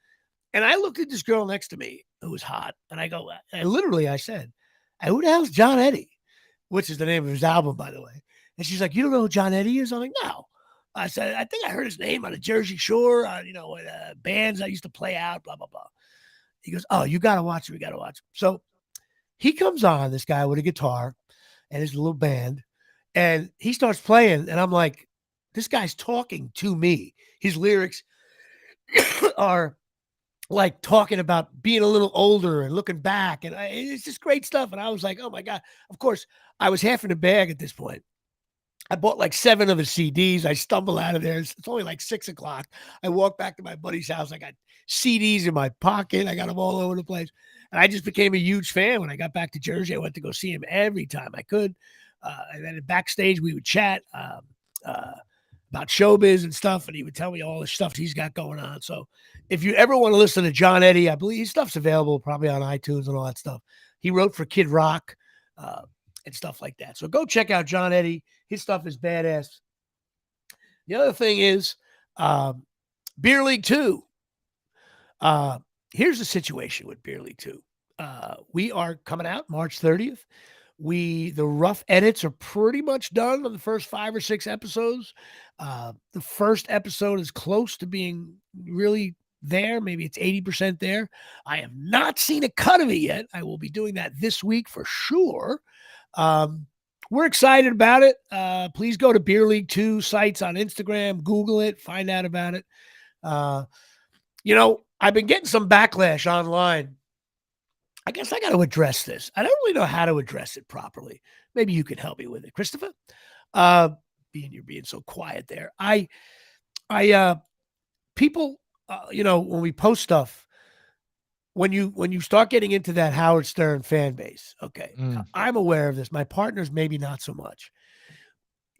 And I looked at this girl next to me who was hot. And I go, I said, who the hell's John Eddie? Which is the name of his album, by the way. And she's like, you don't know who John Eddie is? I'm like, no. I said, I think I heard his name on the Jersey Shore, bands I used to play out, blah, blah, blah. He goes, oh, you got to watch it. We got to watch it. So he comes on, this guy with a guitar and his little band, and he starts playing. And I'm like, this guy's talking to me. His lyrics are like talking about being a little older and looking back. And it's just great stuff. And I was like, oh my God. Of course, I was half in the bag at this point. I bought like 7 of his CDs. I stumble out of there. It's only like 6:00. I walk back to my buddy's house. I got CDs in my pocket. I got them all over the place. And I just became a huge fan. When I got back to Jersey, I went to go see him every time I could. And then backstage, we would chat about showbiz and stuff. And he would tell me all the stuff he's got going on. So if you ever want to listen to John Eddie, I believe his stuff's available probably on iTunes and all that stuff. He wrote for Kid Rock. And stuff like that. So go check out John Eddie. His stuff is badass. The other thing is Beer League 2. Here's the situation with Beer League 2. We are coming out March 30th. The rough edits are pretty much done on the first 5 or 6 episodes. The first episode is close to being really there. Maybe it's 80% there. I have not seen a cut of it yet. I will be doing that this week for sure. We're excited about it. Please go to Beer League 2 sites on Instagram, Google it, find out about it. I've been getting some backlash online. I guess I got to address this. I don't really know how to address it properly. Maybe you can help me with it, Christopher. You're being so quiet there. People, when we post stuff, when you start getting into that Howard Stern fan base, okay, I'm aware of this. My partners, maybe not so much.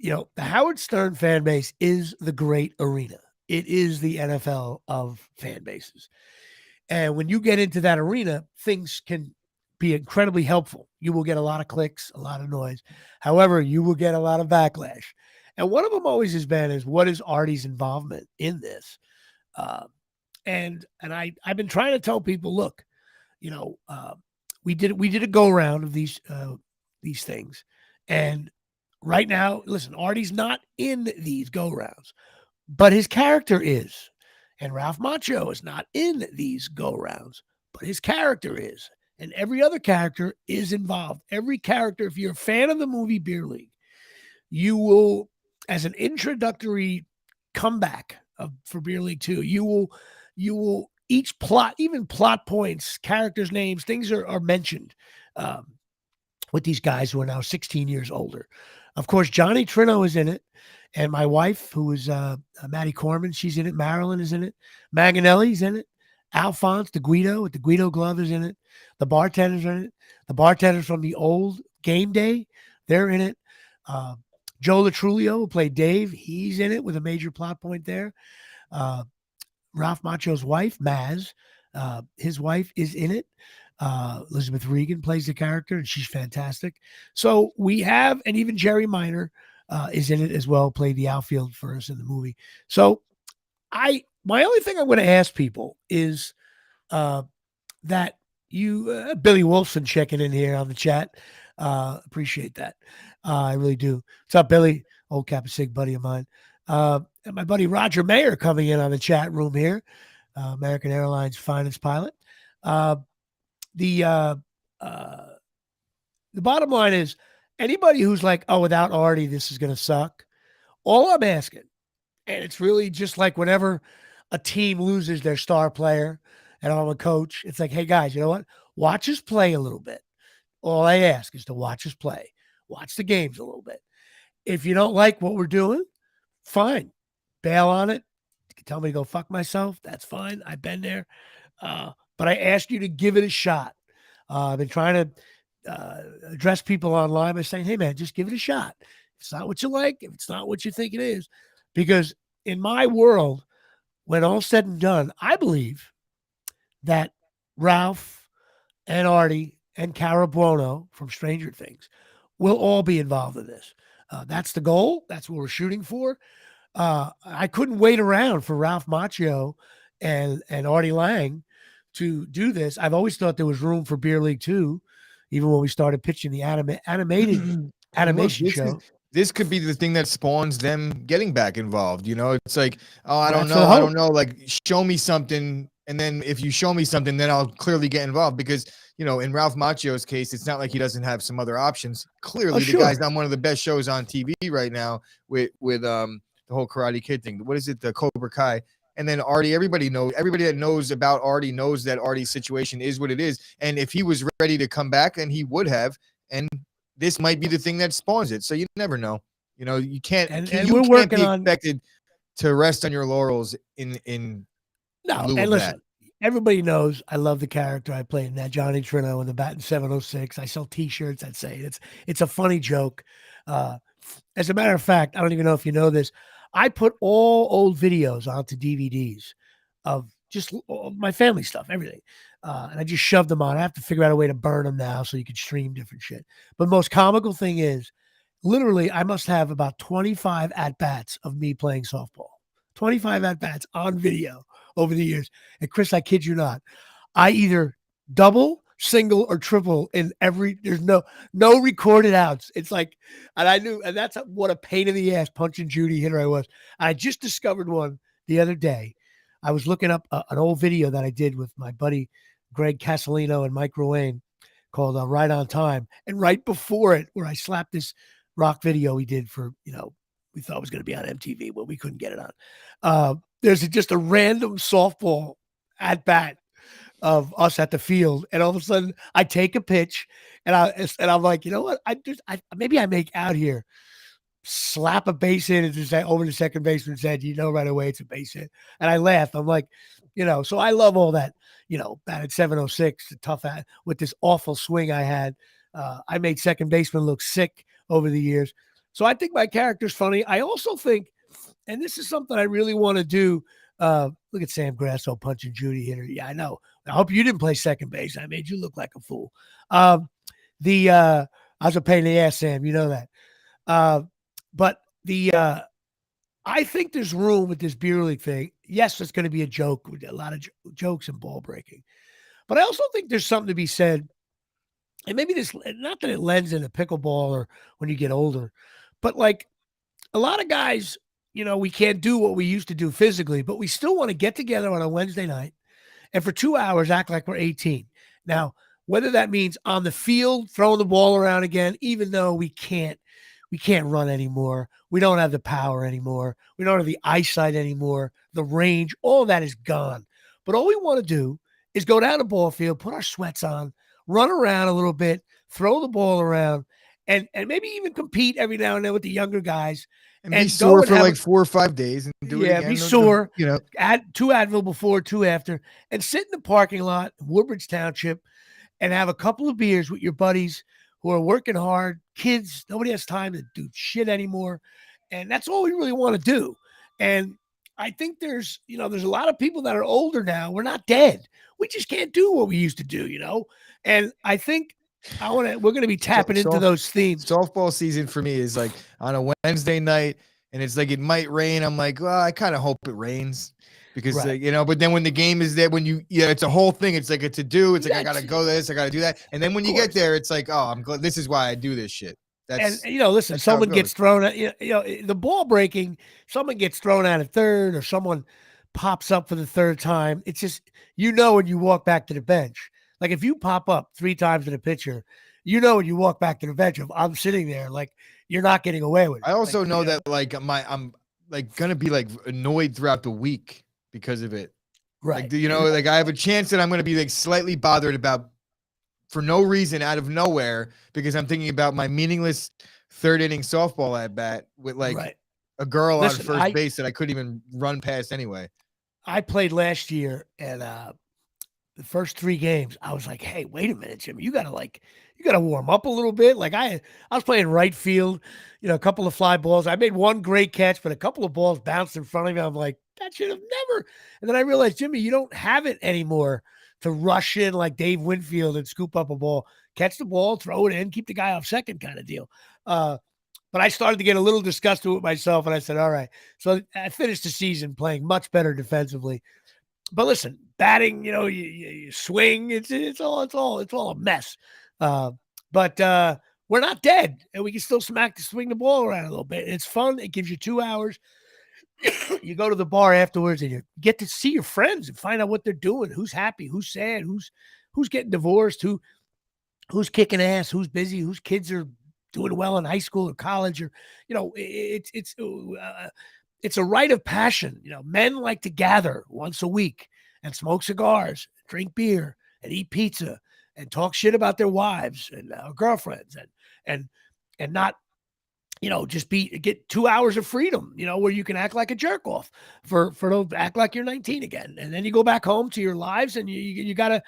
The Howard Stern fan base is the great arena. It is the NFL of fan bases. And when you get into that arena, things can be incredibly helpful. You will get a lot of clicks, a lot of noise. However, you will get a lot of backlash. And one of them always has been is, what is Artie's involvement in this? And I've been trying to tell people, look, we did a go around of these things. And right now, listen, Artie's not in these go rounds, but his character is. And Ralph Macchio is not in these go-rounds, but his character is. And every other character is involved. Every character, if you're a fan of the movie Beer League, you will, as an introductory comeback for Beer League 2, you will each plot, even plot points, characters' names, things are mentioned with these guys who are now 16 years older. Of course, Johnny Trino is in it. And my wife, who is Maddie Corman, she's in it. Marilyn is in it. Manganelli's in it. Alphonse, the Guido with the Guido glove is in it. The bartenders are in it. The bartenders from the old Game Day, they're in it. Joe Latrulio, who played Dave, he's in it with a major plot point there. Ralph Macchio's wife, Maz, his wife is in it. Elizabeth Regan plays the character, and she's fantastic. So we have, and even Jerry Minor is in it as well, played the outfield for us in the movie. So my only thing I'm going to ask people is that you, Billy Wolfson checking in here on the chat. Appreciate that. I really do. What's up, Billy? Old Kappa Sig buddy of mine. And my buddy Roger Mayer coming in on the chat room here. American Airlines finest pilot. The bottom line is, anybody who's like, oh, without Artie, this is going to suck. All I'm asking, and it's really just like whenever a team loses their star player and I'm a coach, it's like, hey, guys, you know what? Watch us play a little bit. All I ask is to watch us play. Watch the games a little bit. If you don't like what we're doing, fine. Bail on it. You can tell me to go fuck myself. That's fine. I've been there. But I ask you to give it a shot. I've been trying to address people online by saying, hey, man, just give it a shot. If it's not what you like, if it's not what you think it is. Because in my world, when all's said and done, I believe that Ralph and Artie and Cara Buono from Stranger Things will all be involved in this. That's the goal. That's what we're shooting for. I couldn't wait around for Ralph Macchio and Artie Lang to do this. I've always thought there was room for Beer League 2, even when we started pitching the animation show. This could be the thing that spawns them getting back involved. It's like, oh, I don't know. Like, show me something. And then if you show me something, then I'll clearly get involved because, in Ralph Macchio's case, it's not like he doesn't have some other options. Clearly, the guy's on one of the best shows on TV right now with the whole Karate Kid thing. What is it? The Cobra Kai. And then Artie, everybody that knows about Artie knows that Artie's situation is what it is. And if he was ready to come back, and he would have, and this might be the thing that spawns it. So you never know. You can't, and you we're can't working be on expected to rest on your laurels in no. And listen, everybody knows I love the character I played in that, Johnny Trino in the Batten 706. I sell T-shirts that say it's a funny joke. As a matter of fact, I don't even know if you know this. I put all old videos onto DVDs of just my family stuff, everything. And I just shoved them on. I have to figure out a way to burn them now so you can stream different shit. But the most comical thing is, literally, I must have about 25 at-bats of me playing softball. 25 at-bats on video over the years. And Chris, I kid you not, I either double single or triple in every. There's no recorded outs. It's like, and I knew, and that's what a pain in the ass punching Judy hitter I was. I just discovered one the other day. I was looking up an old video that I did with my buddy Greg Casalino and Mike Ruane called Right on Time. And right before it, where I slapped this rock video we did for, we thought it was going to be on MTV, but we couldn't get it on. There's just a random softball at bat of us at the field. And all of a sudden I take a pitch and I'm like, you know what? Maybe I make out here, slap a base hit and just say over the second baseman said, right away it's a base hit. And I laughed. I'm like, so I love all that, batted 706, tough at with this awful swing I had. I made second baseman look sick over the years. So I think my character's funny. I also think, and this is something I really want to do. Look at Sam Grasso punching Judy hitter. Yeah, I know. I hope you didn't play second base. I made you look like a fool. I was a pain in the ass, Sam. You know that. But I think there's room with this beer league thing. Yes, it's going to be a joke with a lot of jokes and ball breaking. But I also think there's something to be said. And maybe this, not that it lends into pickleball or when you get older, but like a lot of guys, we can't do what we used to do physically, but we still want to get together on a Wednesday night and for 2 hours act like we're 18. Now, whether that means on the field, throwing the ball around again, even though we can't run anymore. We don't have the power anymore. We don't have the eyesight anymore. The range, all of that is gone. But all we want to do is go down the ball field, put our sweats on, run around a little bit, throw the ball around, and maybe even compete every now and then with the younger guys. And be sore for like 4 or 5 days and do it again. Yeah, be sore. Add 2 Advil before, 2 after, and sit in the parking lot, Woodbridge Township, and have a couple of beers with your buddies who are working hard, kids. Nobody has time to do shit anymore. And that's all we really want to do. And I think there's a lot of people that are older now. We're not dead. We just can't do what we used to do, And I think we're going to be tapping into those themes. Softball season for me is like on a Wednesday night and it's like, it might rain. I'm like, well, I kind of hope it rains because, but then when the game is there, it's a whole thing. It's like a to-do. It's like, I got to go this, I got to do that. And then when you get there, it's like, oh, I'm glad. This is why I do this shit. Listen, someone gets thrown at, the ball breaking, someone gets thrown out at third or someone pops up for the third time. It's just, when you walk back to the bench, like if you pop up 3 times in a pitcher, when you walk back to the bench, I'm sitting there, like you're not getting away with it. I also know that like I'm like going to be like annoyed throughout the week because of it. Right. Like, like I have a chance that I'm going to be like slightly bothered about for no reason out of nowhere because I'm thinking about my meaningless 3rd inning softball at bat with like a girl on first base that I couldn't even run past anyway. I played last year and the first 3 games, I was like, hey, wait a minute, Jimmy, you gotta warm up a little bit. Like I was playing right field, a couple of fly balls. I made 1 great catch, but a couple of balls bounced in front of me. I'm like, that should have never. And then I realized, Jimmy, you don't have it anymore to rush in like Dave Winfield and scoop up a ball, catch the ball, throw it in, keep the guy off second kind of deal. But I started to get a little disgusted with myself, and I said, all right. So I finished the season playing much better defensively. But listen, batting, you swing, it's all a mess. But we're not dead, and we can still swing the ball around a little bit. It's fun. It gives you 2 hours. You go to the bar afterwards, and you get to see your friends and find out what they're doing. Who's happy? Who's sad? Who's getting divorced? Who's kicking ass? Who's busy? Whose kids are doing well in high school or college? Or it's a rite of passion. Men like to gather once a week and smoke cigars, drink beer, and eat pizza and talk shit about their wives and girlfriends and not, just get 2 hours of freedom, where you can act like a jerk off for act like you're 19 again. And then you go back home to your lives and you gotta,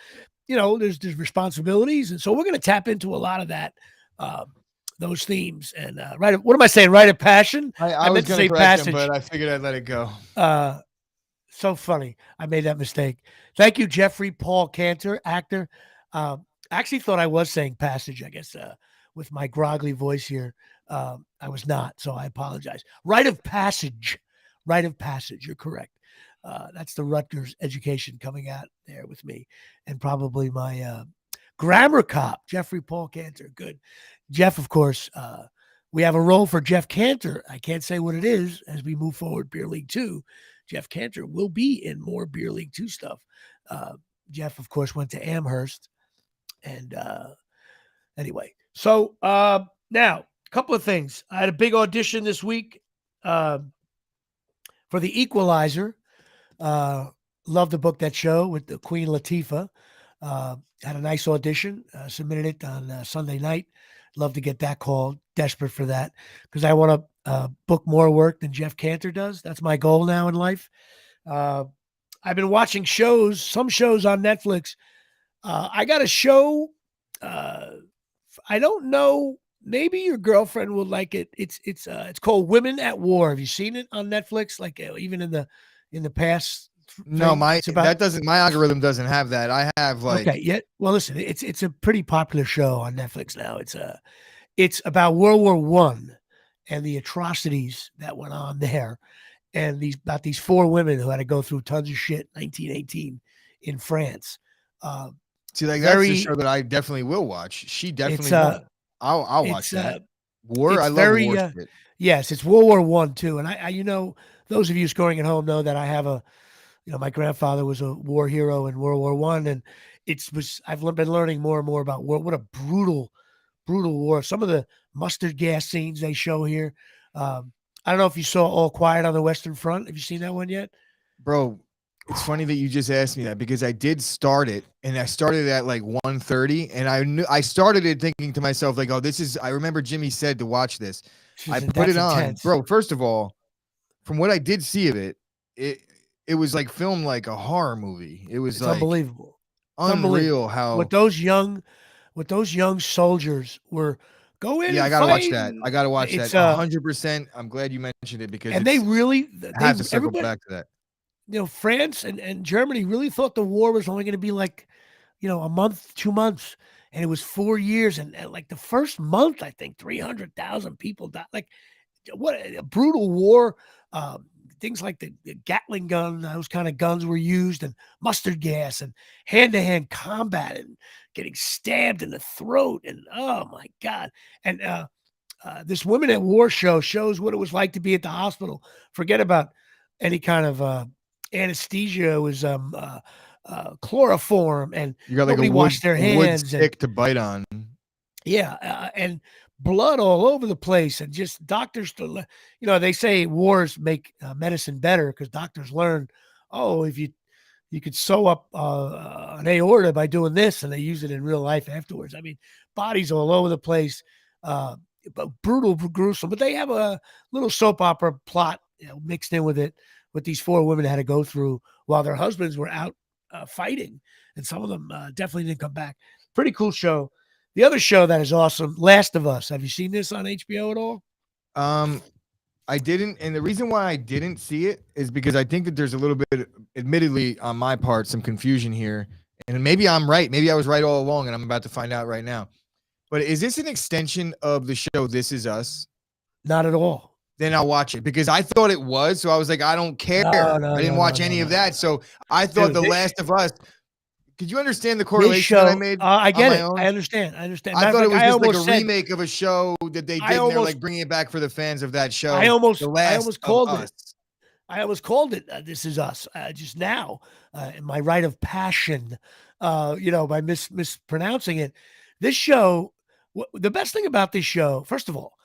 there's responsibilities. And so we're going to tap into a lot of that, those themes and what am I saying? Rite of passion. I meant to say passage, but I figured I'd let it go. So funny. I made that mistake. Thank you, Jeffrey Paul Cantor, actor. I actually thought I was saying passage, I guess, with my groggly voice here. I was not, so I apologize. Rite of passage. You're correct. That's the Rutgers education coming out there with me, and probably my Grammar Cop, Jeffrey Paul Cantor. Good. Jeff, of course, we have a role for Jeff Cantor. I can't say what it is as we move forward. Beer League 2. Jeff Cantor will be in more Beer League 2 stuff. Jeff, of course, went to Amherst. And anyway, so now a couple of things. I had a big audition this week for The Equalizer. Love to book that show with the Queen Latifah. Had a nice audition, submitted it on Sunday night. Love to get that call. Desperate for that because I want to book more work than Jeff Cantor does. That's my goal now in life. I've been watching shows, some shows on Netflix. I got a show. I don't know. Maybe your girlfriend will like it. It's called Women at War. Have you seen it on Netflix? Like even in the past. No, my algorithm doesn't have that. I have like okay, yeah. Well, listen, it's a pretty popular show on Netflix now. It's about World War One and the atrocities that went on there, and about these four women who had to go through tons of shit. 1918 in France. See, like that's the show that I definitely will watch. She definitely won. I'll watch that. War, I love war shit. Yes, it's World War One too, and I those of you scoring at home know that I have my grandfather was a war hero in World War One, and I've been learning more and more about war. What a brutal war. Some of the mustard gas scenes they show here. I don't know if you saw All Quiet on the Western Front. Have you seen that one yet? Bro, it's funny that you just asked me that because I did start it, and I started at like 1:30, and I started it thinking to myself like, oh, I remember Jimmy said to watch this. I put it on. Intense. Bro, first of all, from what I did see of it, it was like filmed like a horror movie. It's like unbelievable. Unreal how what those young soldiers were going. Yeah, I gotta watch that. I gotta watch that 100%. I'm glad you mentioned it because they have to circle back to that. France and Germany really thought the war was only going to be like, a month, 2 months, and it was 4 years. And like the first month, I think 300,000 people died. Like, what a brutal war. Things like the Gatling gun, those kind of guns were used, and mustard gas and hand-to-hand combat and getting stabbed in the throat. And oh my God. And this Women at War show shows what it was like to be at the hospital. Forget about any kind of anesthesia. It was chloroform, and you got like nobody washed their hands. Wood stick to bite on. Yeah, and blood all over the place, and just doctors they say wars make medicine better because doctors learn, if you could sew up an aorta by doing this, and they use it in real life afterwards. I mean, bodies all over the place, but brutal, gruesome. But they have a little soap opera plot mixed in with it, with these four women had to go through while their husbands were out fighting, and some of them definitely didn't come back. Pretty cool show. The other show that is awesome, Last of Us. Have you seen this on HBO at all? I didn't, and the reason why I didn't see it is because I think that there's a little bit, admittedly, on my part, some confusion here. And maybe I'm right. Maybe I was right all along, and I'm about to find out right now. But is this an extension of the show This Is Us? Not at all. Then I'll watch it because I thought it was. So I was like, I don't care. I didn't watch any of that. So I thought The Last of Us. Could you understand the correlation that I made? I get it. I understand. I thought it was just like a remake of a show that they did. And they're like bringing it back for the fans of that show. I almost called it. I almost called it This Is Us just now in my rite of passion, by mispronouncing it. This show, the best thing about this show, first of all,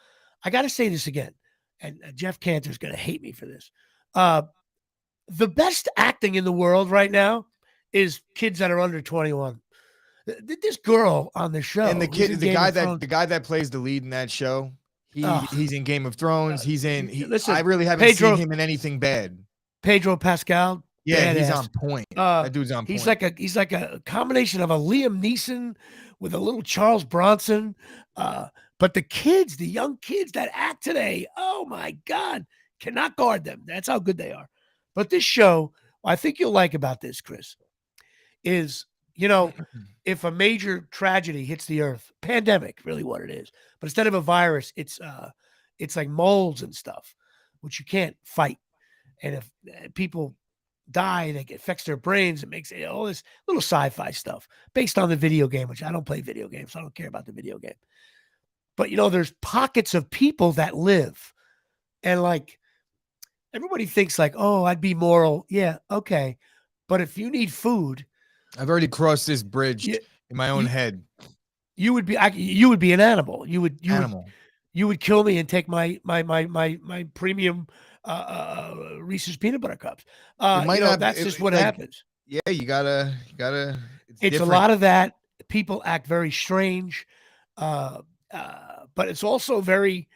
I got to say this again, and Jeff Cantor's going to hate me for this. The best acting in the world right now is kids that are under 21. This girl on the show, and the guy that plays the lead in that show, he's in Game of Thrones. Listen, I really haven't seen him in anything bad. Pedro Pascal. Yeah, he's on point. That dude's on point. He's like a combination of a Liam Neeson with a little Charles Bronson. But the young kids that act today, oh my God, cannot guard them. That's how good they are. But this show, I think you'll like about this, Chris, is, if a major tragedy hits the earth, pandemic, really what it is, but instead of a virus, it's like molds and stuff, which you can't fight. And if people die, that affects their brains. It makes all this little sci-fi stuff based on the video game, which I don't play video games, so I don't care about the video game. But there's pockets of people that live, and like everybody thinks like, oh, I'd be moral. Yeah, okay. But if you need food, I've already crossed this bridge in my own head. You would be an animal. You would kill me and take my premium Reese's peanut butter cups. That's just what happens. Yeah, you gotta. It's a lot of that. People act very strange, but it's also very.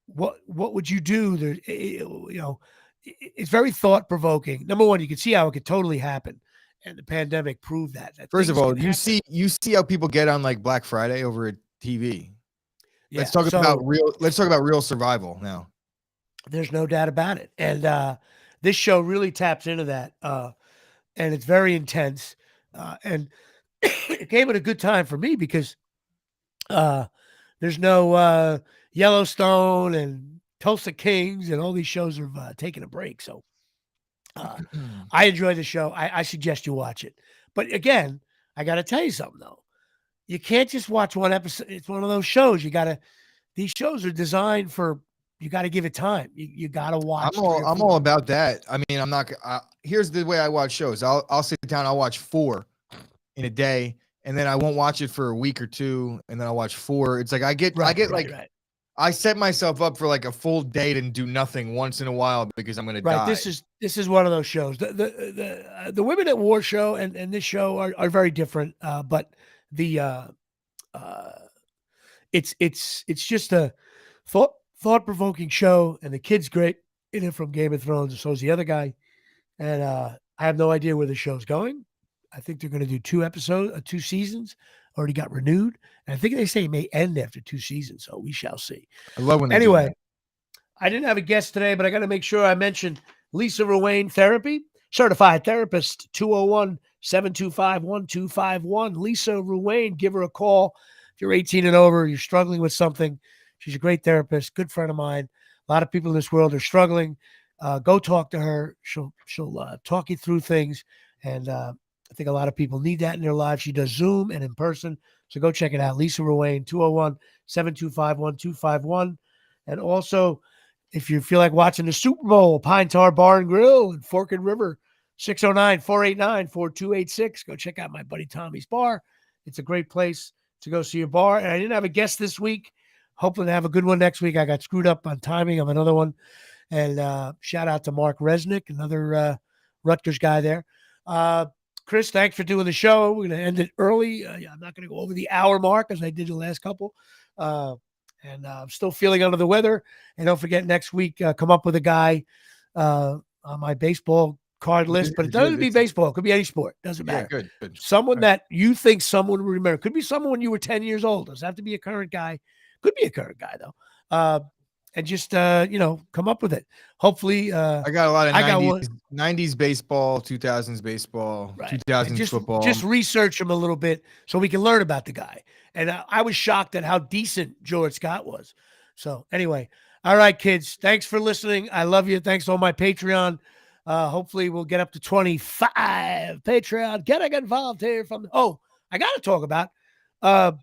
What would you do? There, it's very thought provoking. Number one, you can see how it could totally happen, and the pandemic proved that. First of all, you see how people get on like Black Friday over at TV. Yeah, let's talk about real survival now. There's no doubt about it, and this show really taps into that, and it's very intense, and it came at a good time for me because there's no Yellowstone and Tulsa Kings and all these shows are taking a break. So I enjoy the show. I suggest you watch it. But again, I got to tell you something though. You can't just watch one episode. It's one of those shows. These shows are designed for, you got to give it time. You got to watch. I'm all about that. I mean, I'm not, here's the way I watch shows. I'll sit down. I'll watch 4 in a day, and then I won't watch it for a week or 2. And then I'll watch 4. It's like, I set myself up for like a full day to do nothing once in a while because I'm going to die. This is one of those shows. The Women at War show and this show are very different. But it's just a thought-provoking show, and the kid's great in it from Game of Thrones, and so is the other guy. And I have no idea where the show's going. I think they're going to do 2 seasons. Already got renewed, and I think they say it may end after 2 seasons, so we shall see. I love when they anyway. Do that. I didn't have a guest today, but I got to make sure I mention Lisa Ruane Therapy, certified therapist, 201-725-1251. Lisa Ruane, give her a call. If you're 18 and over, you're struggling with something, she's a great therapist, good friend of mine. A lot of people in this world are struggling. Go talk to her. She'll talk you through things, and I think a lot of people need that in their lives. She does Zoom and in person. So go check it out. Lisa Ruane, 201-725-1251. And also, if you feel like watching the Super Bowl, Pine Tar Bar and Grill in Forked River, 609-489-4286. Go check out my buddy Tommy's Bar. It's a great place to go see a bar. And I didn't have a guest this week. Hopefully to have a good one next week. I got screwed up on timing of another one. And shout out to Mark Resnick, another Rutgers guy there. Chris, thanks for doing the show. We're going to end it early. I'm not going to go over the hour mark as I did the last couple. And I'm still feeling under the weather. And don't forget, next week, come up with a guy on my baseball card list. But it doesn't be baseball. It could be any sport. Doesn't matter. Good. Someone that you think someone will remember. Could be someone when you were 10 years old. Doesn't have to be a current guy. Could be a current guy, though. And just, come up with it. Hopefully. I got a lot of 90s baseball, 2000s baseball, right. 2000s football. Just research him a little bit so we can learn about the guy. And I was shocked at how decent George Scott was. So anyway, all right, kids, thanks for listening. I love you. Thanks to all my Patreon. Hopefully we'll get up to 25 Patreon. Getting involved here I got to talk about the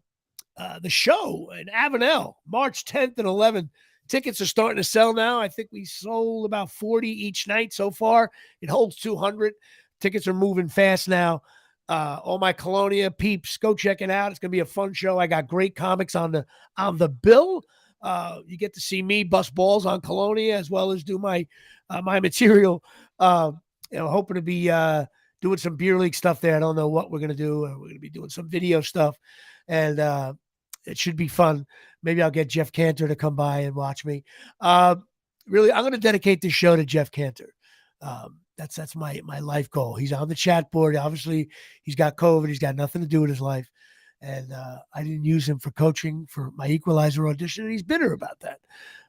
show in Avenel, March 10th and 11th. Tickets are starting to sell now. I think we sold about 40 each night so far. It holds 200. Tickets are moving fast now. All my Colonia peeps, go check it out. It's going to be a fun show. I got great comics on the bill. You get to see me bust balls on Colonia as well as do my material. Hoping to be doing some beer league stuff there. I don't know what we're going to do. We're going to be doing some video stuff, and it should be fun. Maybe I'll get Jeff Cantor to come by and watch me. Really, I'm going to dedicate this show to Jeff Cantor. That's my life goal. He's on the chat board. Obviously, he's got COVID. He's got nothing to do with his life. And I didn't use him for coaching for my Equalizer audition, and he's bitter about that.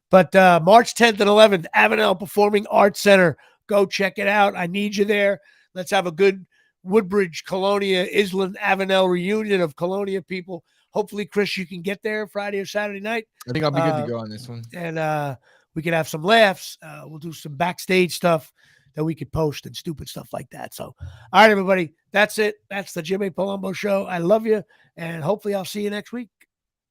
But March 10th and 11th, Avenel Performing Arts Center. Go check it out. I need you there. Let's have a good Woodbridge, Colonia, Island, Avenel reunion of Colonia people. Hopefully, Chris, you can get there Friday or Saturday night. I think I'll be good to go on this one. And we can have some laughs. We'll do some backstage stuff that we could post and stupid stuff like that. So, all right, everybody, that's it. That's the Jimmy Palumbo Show. I love you, and hopefully I'll see you next week.